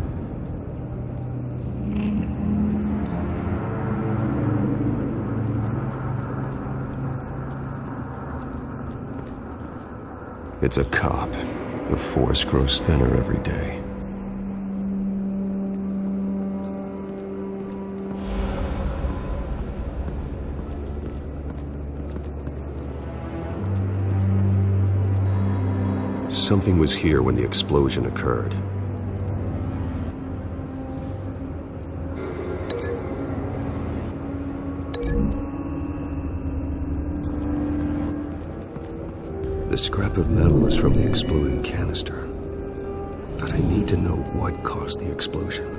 It's a cop. The force grows thinner every day. Something was here when the explosion occurred. The scrap of metal is from the exploding canister. But I need to know what caused the explosion.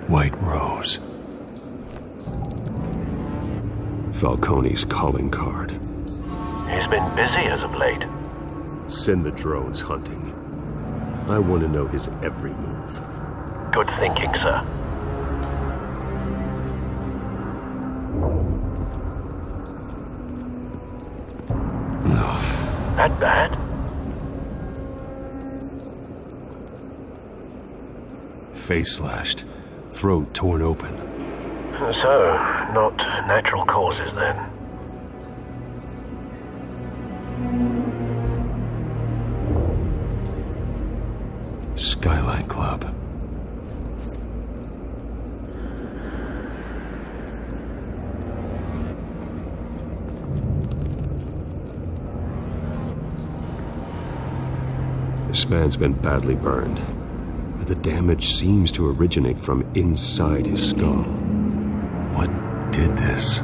White Rose. Falcone's calling card. He's been busy as of late. Send the drones hunting. I want to know his every move. Good thinking, sir. No. That bad? face slashed, throat torn open. So, not natural causes then? Skyline Club. This man's been badly burned, but the damage seems to originate from inside his skull. What did this?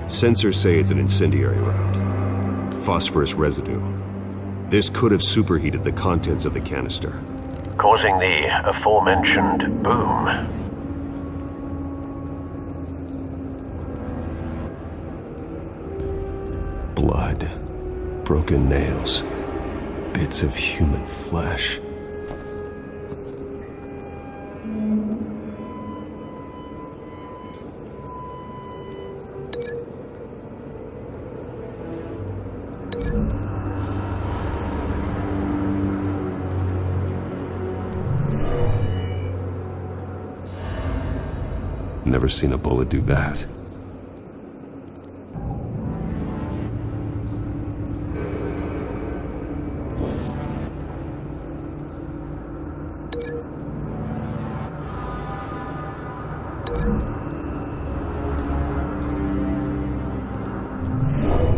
Sensors say it's an incendiary round. Phosphorus residue. This could have superheated the contents of the canister, Causing the aforementioned boom. Blood, broken nails, bits of human flesh. Never seen a bullet do that.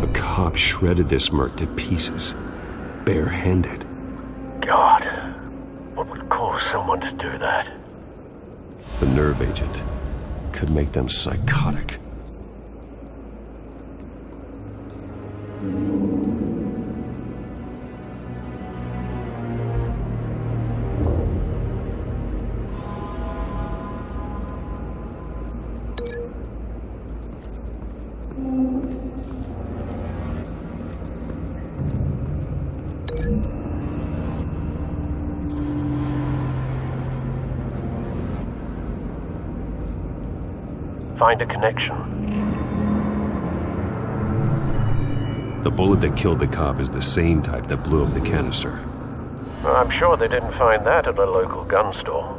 A cop shredded this merc to pieces, barehanded. God, what would cause someone to do that? The nerve agent could make them psychotic. Find a connection. The bullet that killed the cop is the same type that blew up the canister. I'm sure they didn't find that at a local gun store.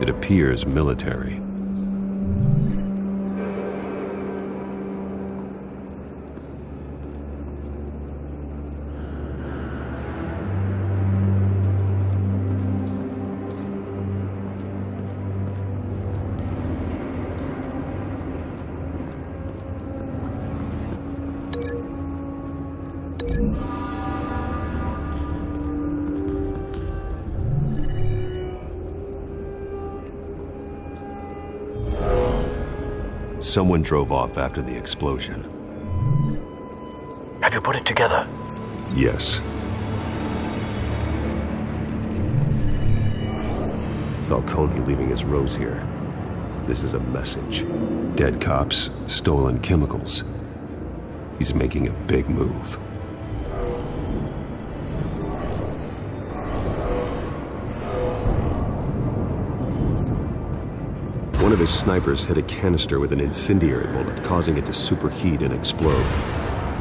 It appears military. Someone drove off after the explosion. Have you put it together? Yes. Falcone leaving his rose here. This is a message. Dead cops, stolen chemicals. He's making a big move. One of his snipers hit a canister with an incendiary bullet, causing it to superheat and explode.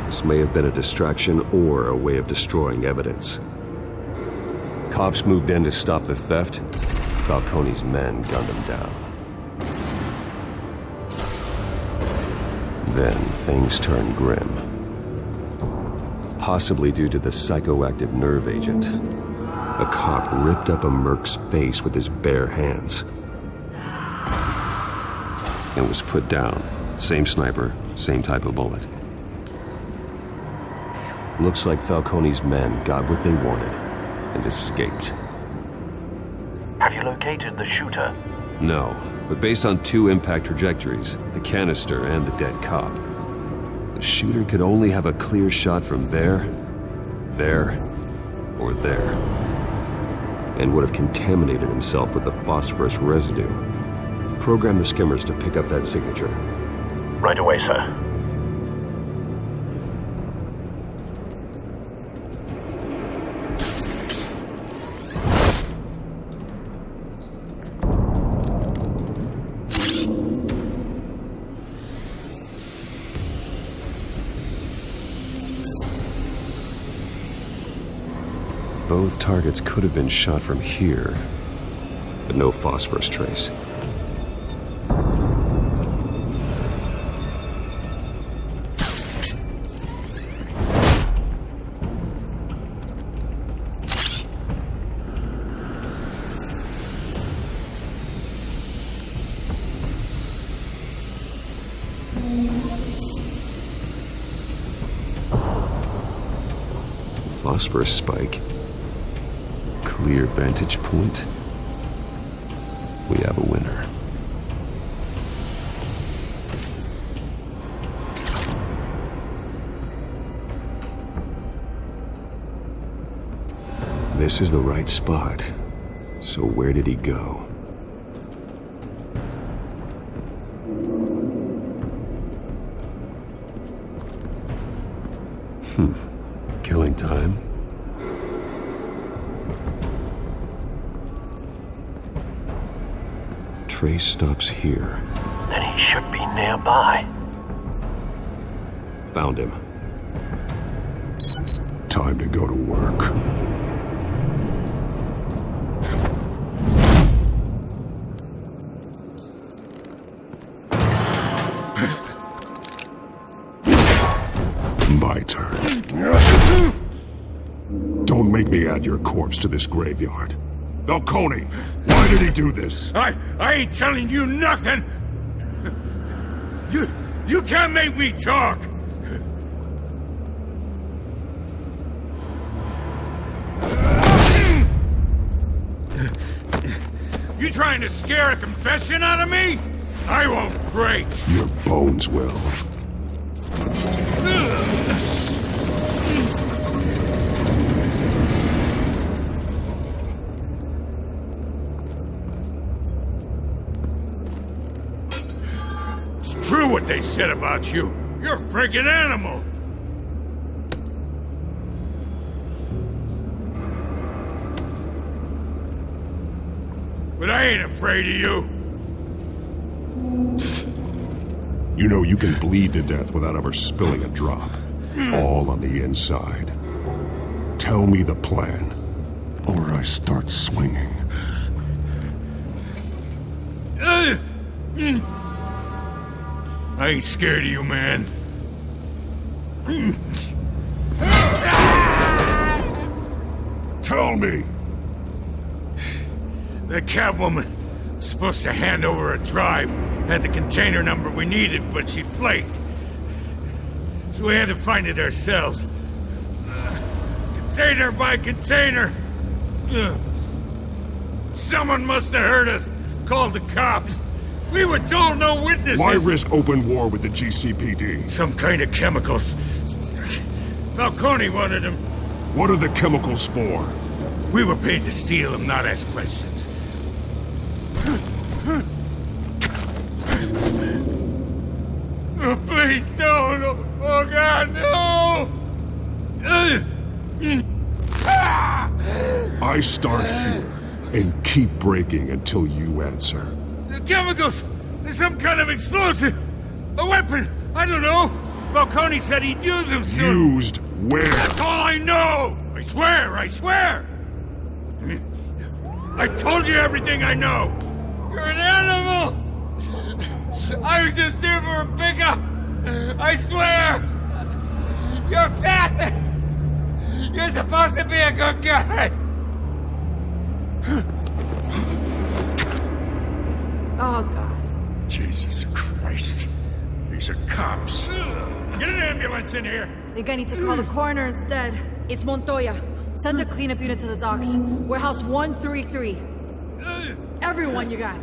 This may have been a distraction or a way of destroying evidence. Cops moved in to stop the theft. Falcone's men gunned him down. Then things turned grim. Possibly due to the psychoactive nerve agent. A cop ripped up a merc's face with his bare hands and was put down. Same sniper, same type of bullet. Looks like Falcone's men got what they wanted and escaped. Have you located the shooter? No, but based on two impact trajectories, the canister and the dead cop, the shooter could only have a clear shot from there, or there, and would have contaminated himself with the phosphorus residue. Program the skimmers to pick up that signature. Right away, sir. Both targets could have been shot from here, but no phosphorus trace. Phosphorus spike. Clear vantage point. We have a winner. This is the right spot. So where did he go? Killing time. Trace stops here. Then he should be nearby. Found him. Time to go to work. My turn. Don't make me add your corpse to this graveyard. Falcone, why did he do this? I ain't telling you nothing! You can't make me talk! You trying to scare a confession out of me? I won't break! Your bones will. It's true what they said about you. You're a freaking animal! But I ain't afraid of you. You know you can bleed to death without ever spilling a drop. All on the inside. Tell me the plan, or I start swinging. I ain't scared of you, man. Tell me! The Catwoman was supposed to hand over a drive, had the container number we needed, but she flaked. So we had to find it ourselves. Container by container. Someone must have heard us, called the cops. We were told no witnesses. Why risk open war with the GCPD? Some kind of chemicals. Falcone wanted them. What are the chemicals for? We were paid to steal them, not ask questions. Oh, please, no. Oh, God, no! I start here and keep breaking until you answer. The chemicals! There's some kind of explosive! A weapon! I don't know! Falcone said he'd use them soon! Used where? That's all I know! I swear! I told you everything I know! You're an animal! I was just here for a pickup! I swear! You're fat! You're supposed to be a good guy! Oh, God. Jesus Christ. These are cops. Get an ambulance in here! I think I need to call the coroner instead. It's Montoya. Send a cleanup unit to the docks. Warehouse 133. Everyone you got.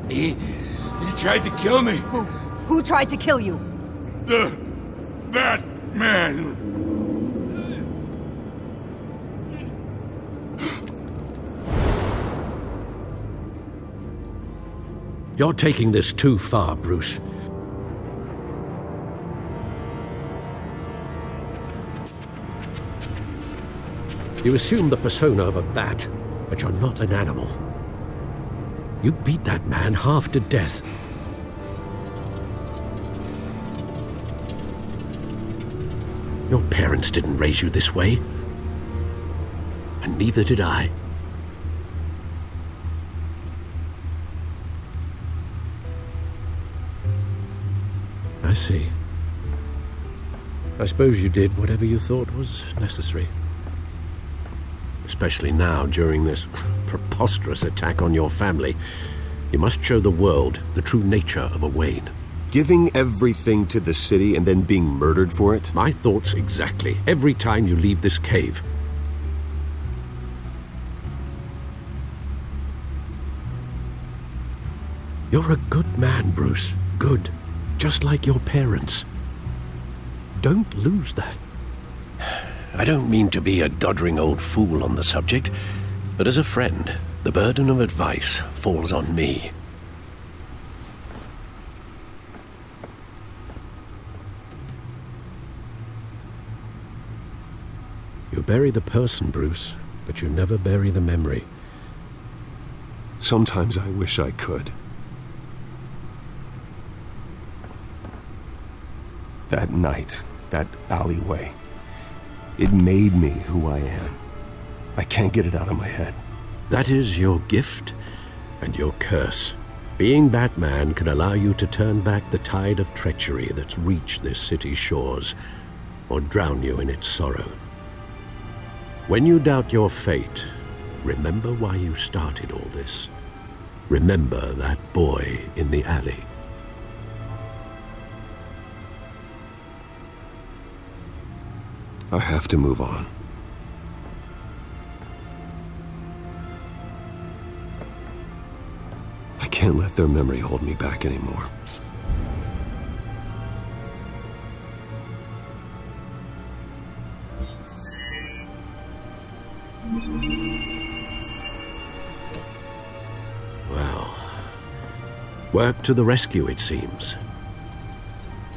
He tried to kill me. Who tried to kill you? The Batman. You're taking this too far, Bruce. You assume the persona of a bat, but you're not an animal. You beat that man half to death. Your parents didn't raise you this way. And neither did I. I see. I suppose you did whatever you thought was necessary. Especially now, during this preposterous attack on your family. You must show the world the true nature of a Wayne. Giving everything to the city and then being murdered for it? My thoughts exactly. Every time you leave this cave. You're a good man, Bruce. Good. Just like your parents. Don't lose that. I don't mean to be a doddering old fool on the subject, but as a friend, the burden of advice falls on me. You bury the person, Bruce, but you never bury the memory. Sometimes I wish I could. That night, that alleyway, it made me who I am. I can't get it out of my head. That is your gift and your curse. Being Batman can allow you to turn back the tide of treachery that's reached this city's shores, or drown you in its sorrow. When you doubt your fate, remember why you started all this. Remember that boy in the alley. I have to move on. I can't let their memory hold me back anymore. Well, work to the rescue, it seems.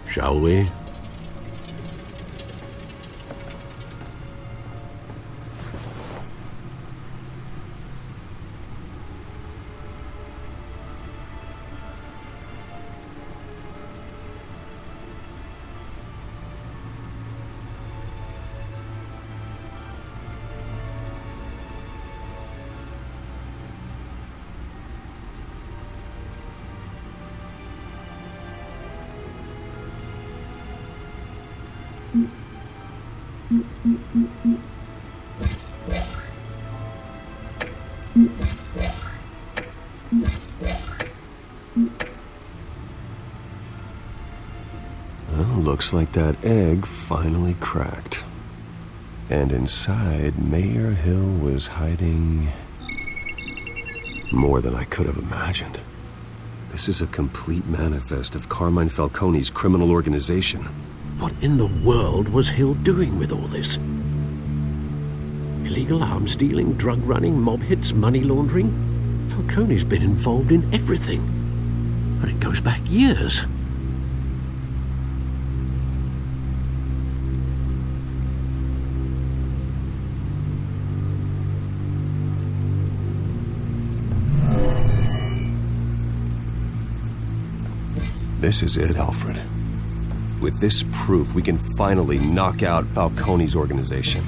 Shall we? Well, looks like that egg finally cracked. And inside, Mayor Hill was hiding more than I could have imagined. This is a complete manifest of Carmine Falcone's criminal organization. What in the world was Hill doing with all this? Illegal arms dealing, drug running, mob hits, money laundering? Falcone's been involved in everything. And it goes back years. This is it, Alfred. With this proof, we can finally knock out Falcone's organization.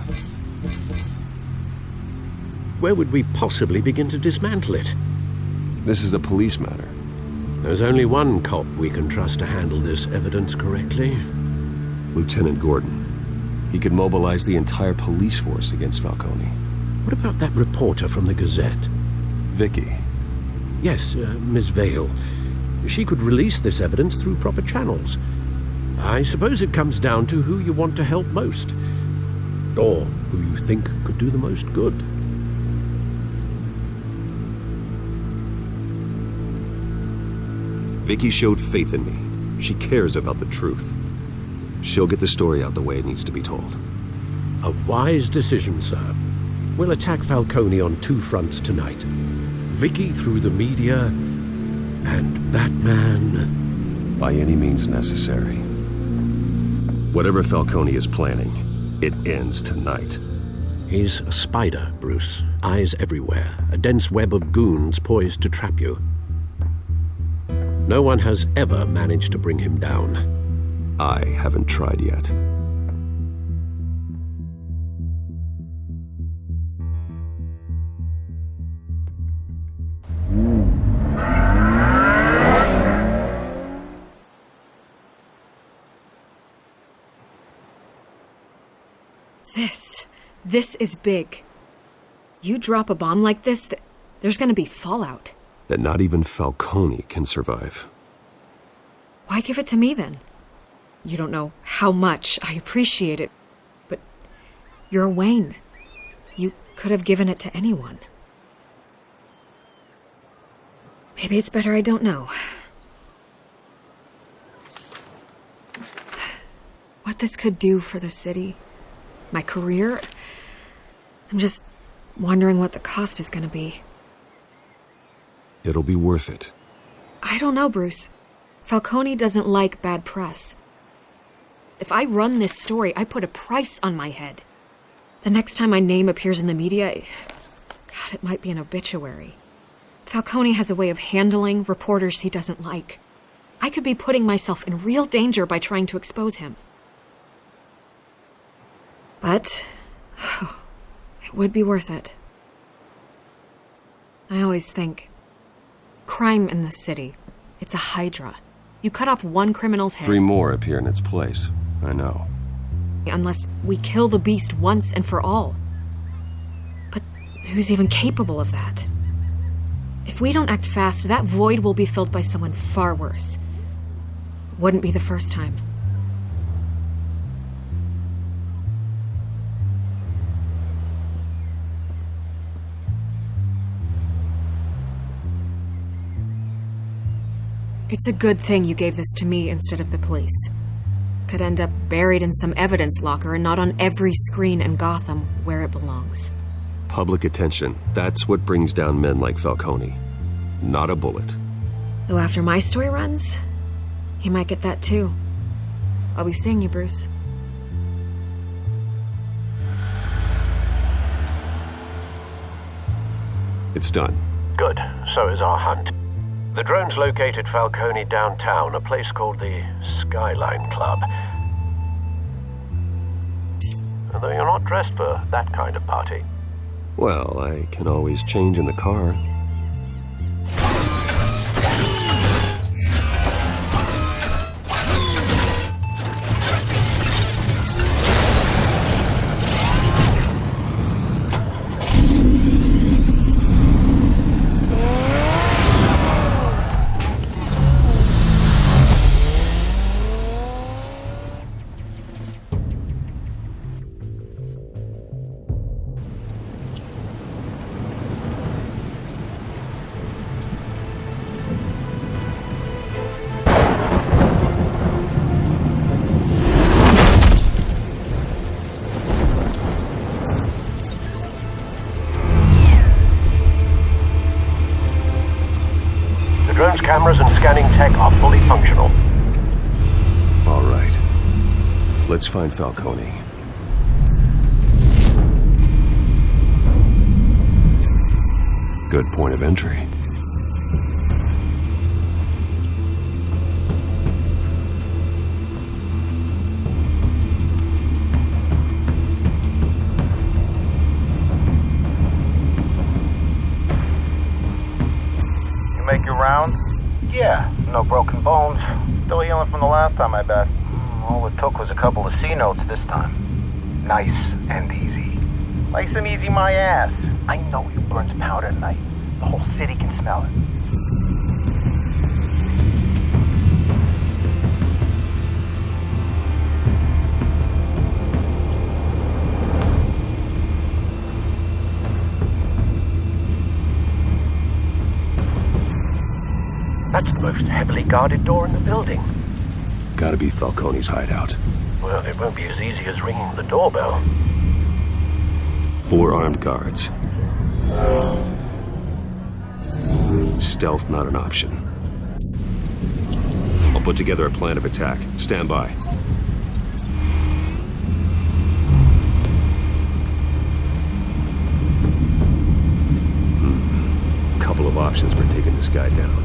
Where would we possibly begin to dismantle it? This is a police matter. There's only one cop we can trust to handle this evidence correctly. Lieutenant Gordon. He could mobilize the entire police force against Falcone. What about that reporter from the Gazette? Vicky. Yes, Miss Vale. She could release this evidence through proper channels. I suppose it comes down to who you want to help most. Or who you think could do the most good. Vicky showed faith in me. She cares about the truth. She'll get the story out the way it needs to be told. A wise decision, sir. We'll attack Falcone on two fronts tonight. Vicky through the media, and Batman... by any means necessary. Whatever Falcone is planning, it ends tonight. He's a spider, Bruce. Eyes everywhere. A dense web of goons poised to trap you. No one has ever managed to bring him down. I haven't tried yet. This is big. You drop a bomb like this, there's gonna be fallout. That not even Falcone can survive. Why give it to me then? You don't know how much I appreciate it, but you're Wayne. You could have given it to anyone. Maybe it's better I don't know. What this could do for the city, my career, I'm just wondering what the cost is gonna be. It'll be worth it. I don't know, Bruce. Falcone doesn't like bad press. If I run this story, I put a price on my head. The next time my name appears in the media, God, it might be an obituary. Falcone has a way of handling reporters he doesn't like. I could be putting myself in real danger by trying to expose him. But it would be worth it. I always think, crime in this city, it's a hydra. You cut off one criminal's head. 3 more appear in its place. I know. Unless we kill the beast once and for all. But who's even capable of that? If we don't act fast, that void will be filled by someone far worse. Wouldn't be the first time. It's a good thing you gave this to me instead of the police. Could end up buried in some evidence locker and not on every screen in Gotham where it belongs. Public attention. That's what brings down men like Falcone. Not a bullet. Though after my story runs, he might get that too. I'll be seeing you, Bruce. It's done. Good. So is our hunt. The drones located Falcone downtown, a place called the Skyline Club. Although you're not dressed for that kind of party. Well, I can always change in the car. Cameras and scanning tech are fully functional. All right. Let's find Falcone. Good point of entry. You make your round? Yeah, no broken bones. Still healing from the last time, I bet. All it took was a couple of C notes this time. Nice and easy. Nice and easy my ass. I know you burned powder tonight. The whole city can smell it. That's the most heavily guarded door in the building. Gotta be Falcone's hideout. Well, it won't be as easy as ringing the doorbell. 4 armed guards. Stealth not an option. I'll put together a plan of attack. Stand by. of options for taking this guy down.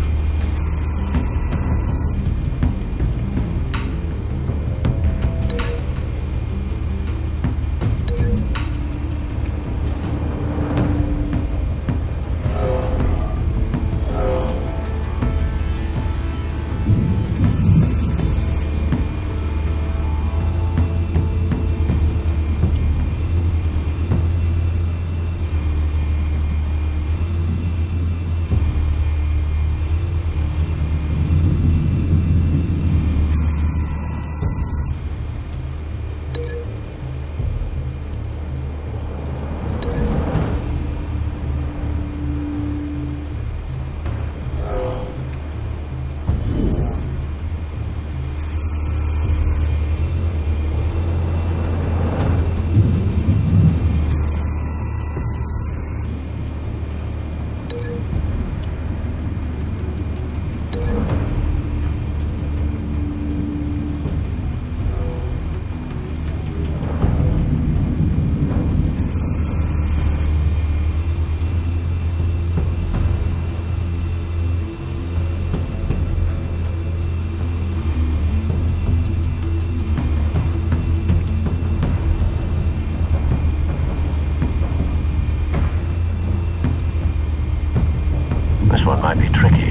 This one might be tricky.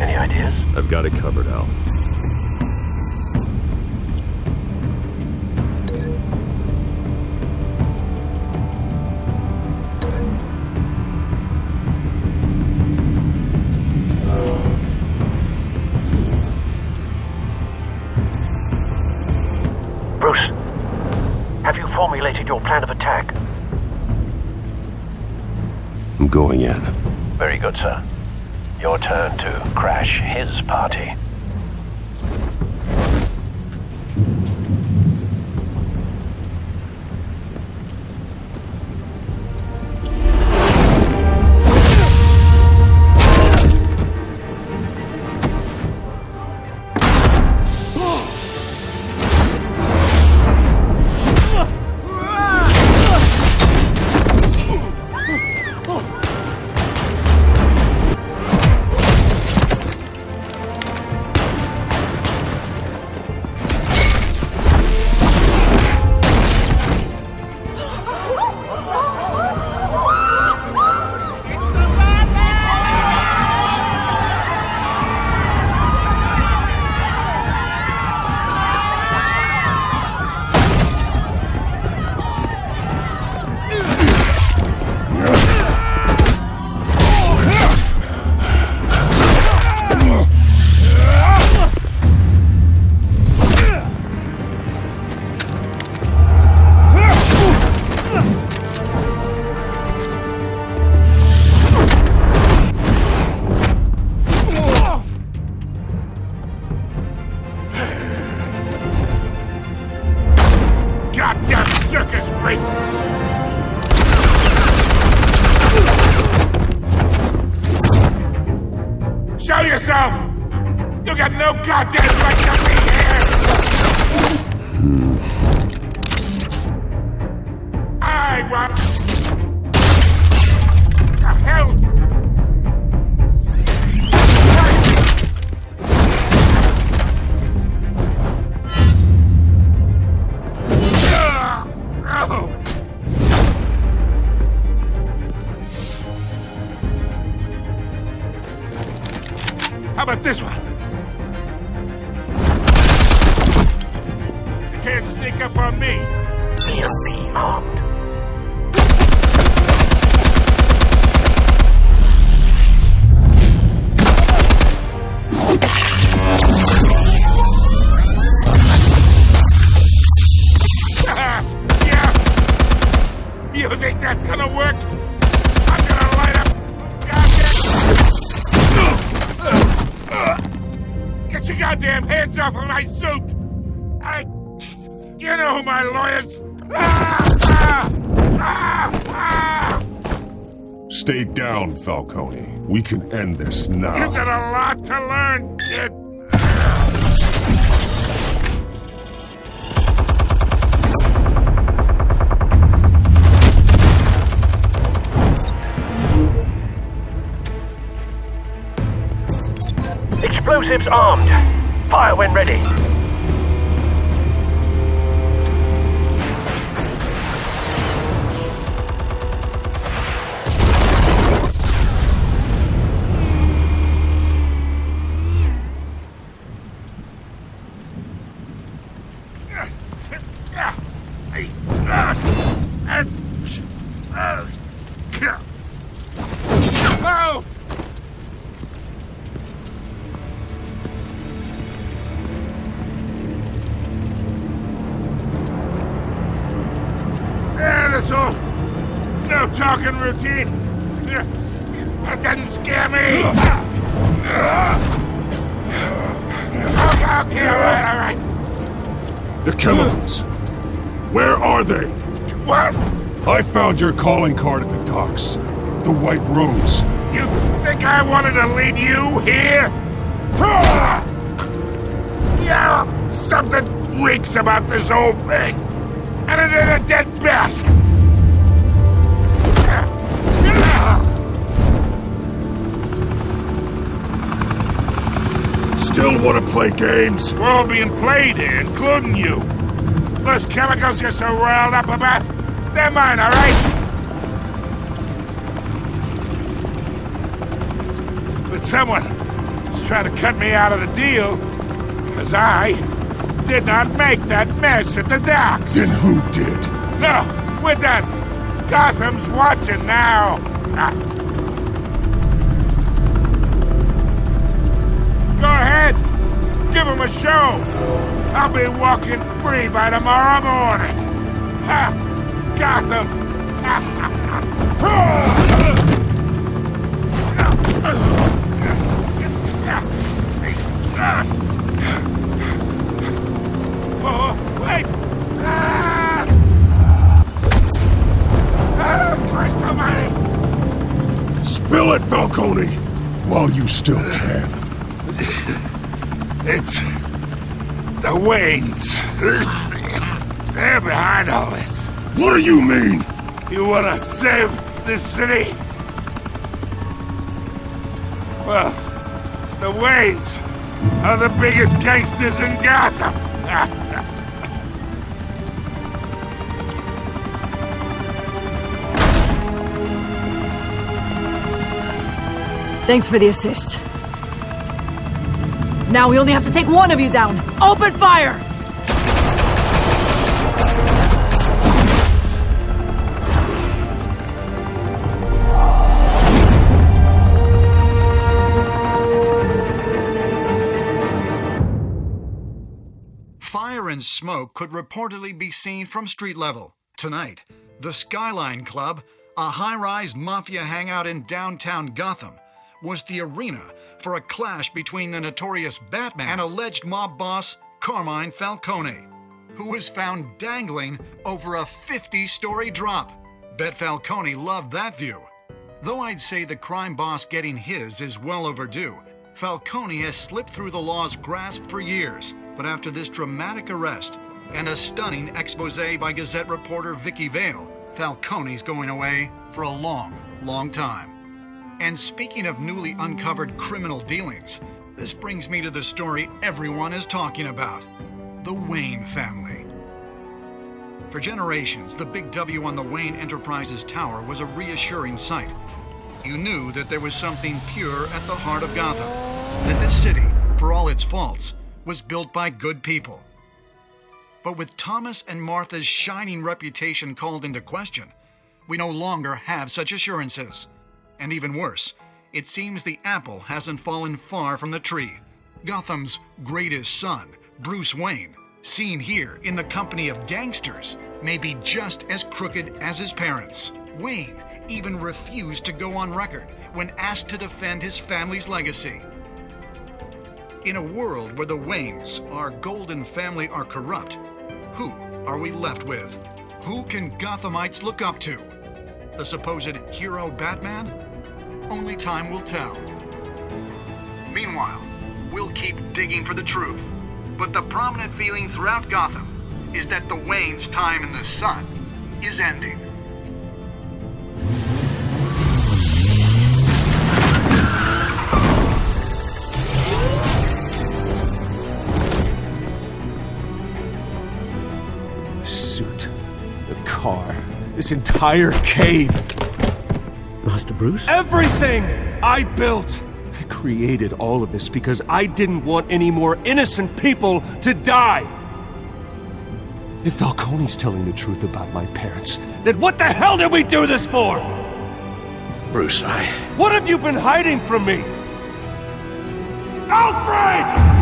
Any ideas? I've got it covered, Al. Bruce, have you formulated your plan of attack? I'm going in. Very good, sir. Your turn to crash his party. Goddamn circus freak! Show yourself! You got no goddamn right to be here! I want... The hell? How about this one? You can't sneak up on me. He'll be armed. Yeah. You think that's gonna work? I'm gonna light up. Get your goddamn hands off of my suit! You know who my lawyers... Stay down, Falcone. We can end this now. You got a lot to learn, kid. Explosives armed. Fire when ready. No talking routine. That doesn't scare me. Okay, all right. The chemicals. Where are they? What? I found your calling card at the docks. The White Rose. You think I wanted to lead you here? Yeah, something reeks about this whole thing. And it ain't a dead bat. Still want to play games? We're all being played here, including you. Those chemicals you're so riled up about, they're mine, all right? But someone is trying to cut me out of the deal because I did not make that mess at the docks. Then who did? No, we're done. Gotham's watching now. Go ahead. Give him a show. I'll be walking free by tomorrow morning. Gotham. Oh, wait. Christ almighty. Spill it, Falcone, while you still can. It's the Waynes. They're behind all this. What do you mean? You want to save this city? Well, the Waynes are the biggest gangsters in Gotham. Thanks for the assist. Now we only have to take one of you down. Open fire! Fire and smoke could reportedly be seen from street level. Tonight, the Skyline Club, a high-rise mafia hangout in downtown Gotham, was the arena for a clash between the notorious Batman and alleged mob boss Carmine Falcone, who was found dangling over a 50-story drop. Bet Falcone loved that view. Though I'd say the crime boss getting his is well overdue, Falcone has slipped through the law's grasp for years. But after this dramatic arrest and a stunning expose by Gazette reporter Vicky Vale, Falcone's going away for a long, long time. And speaking of newly uncovered criminal dealings, this brings me to the story everyone is talking about: the Wayne family. For generations, the big W on the Wayne Enterprises Tower was a reassuring sight. You knew that there was something pure at the heart of Gotham, that this city, for all its faults, was built by good people. But with Thomas and Martha's shining reputation called into question, we no longer have such assurances. And even worse, it seems the apple hasn't fallen far from the tree. Gotham's greatest son, Bruce Wayne, seen here in the company of gangsters, may be just as crooked as his parents. Wayne even refused to go on record when asked to defend his family's legacy. In a world where the Waynes, our golden family, are corrupt, who are we left with? Who can Gothamites look up to? The supposed hero Batman? Only time will tell. Meanwhile, we'll keep digging for the truth. But the prominent feeling throughout Gotham is that the Waynes' time in the sun is ending. this entire cave. Master Bruce? Everything I built! I created all of this because I didn't want any more innocent people to die! If Falcone's telling the truth about my parents, then what the hell did we do this for? Bruce, What have you been hiding from me? Alfred!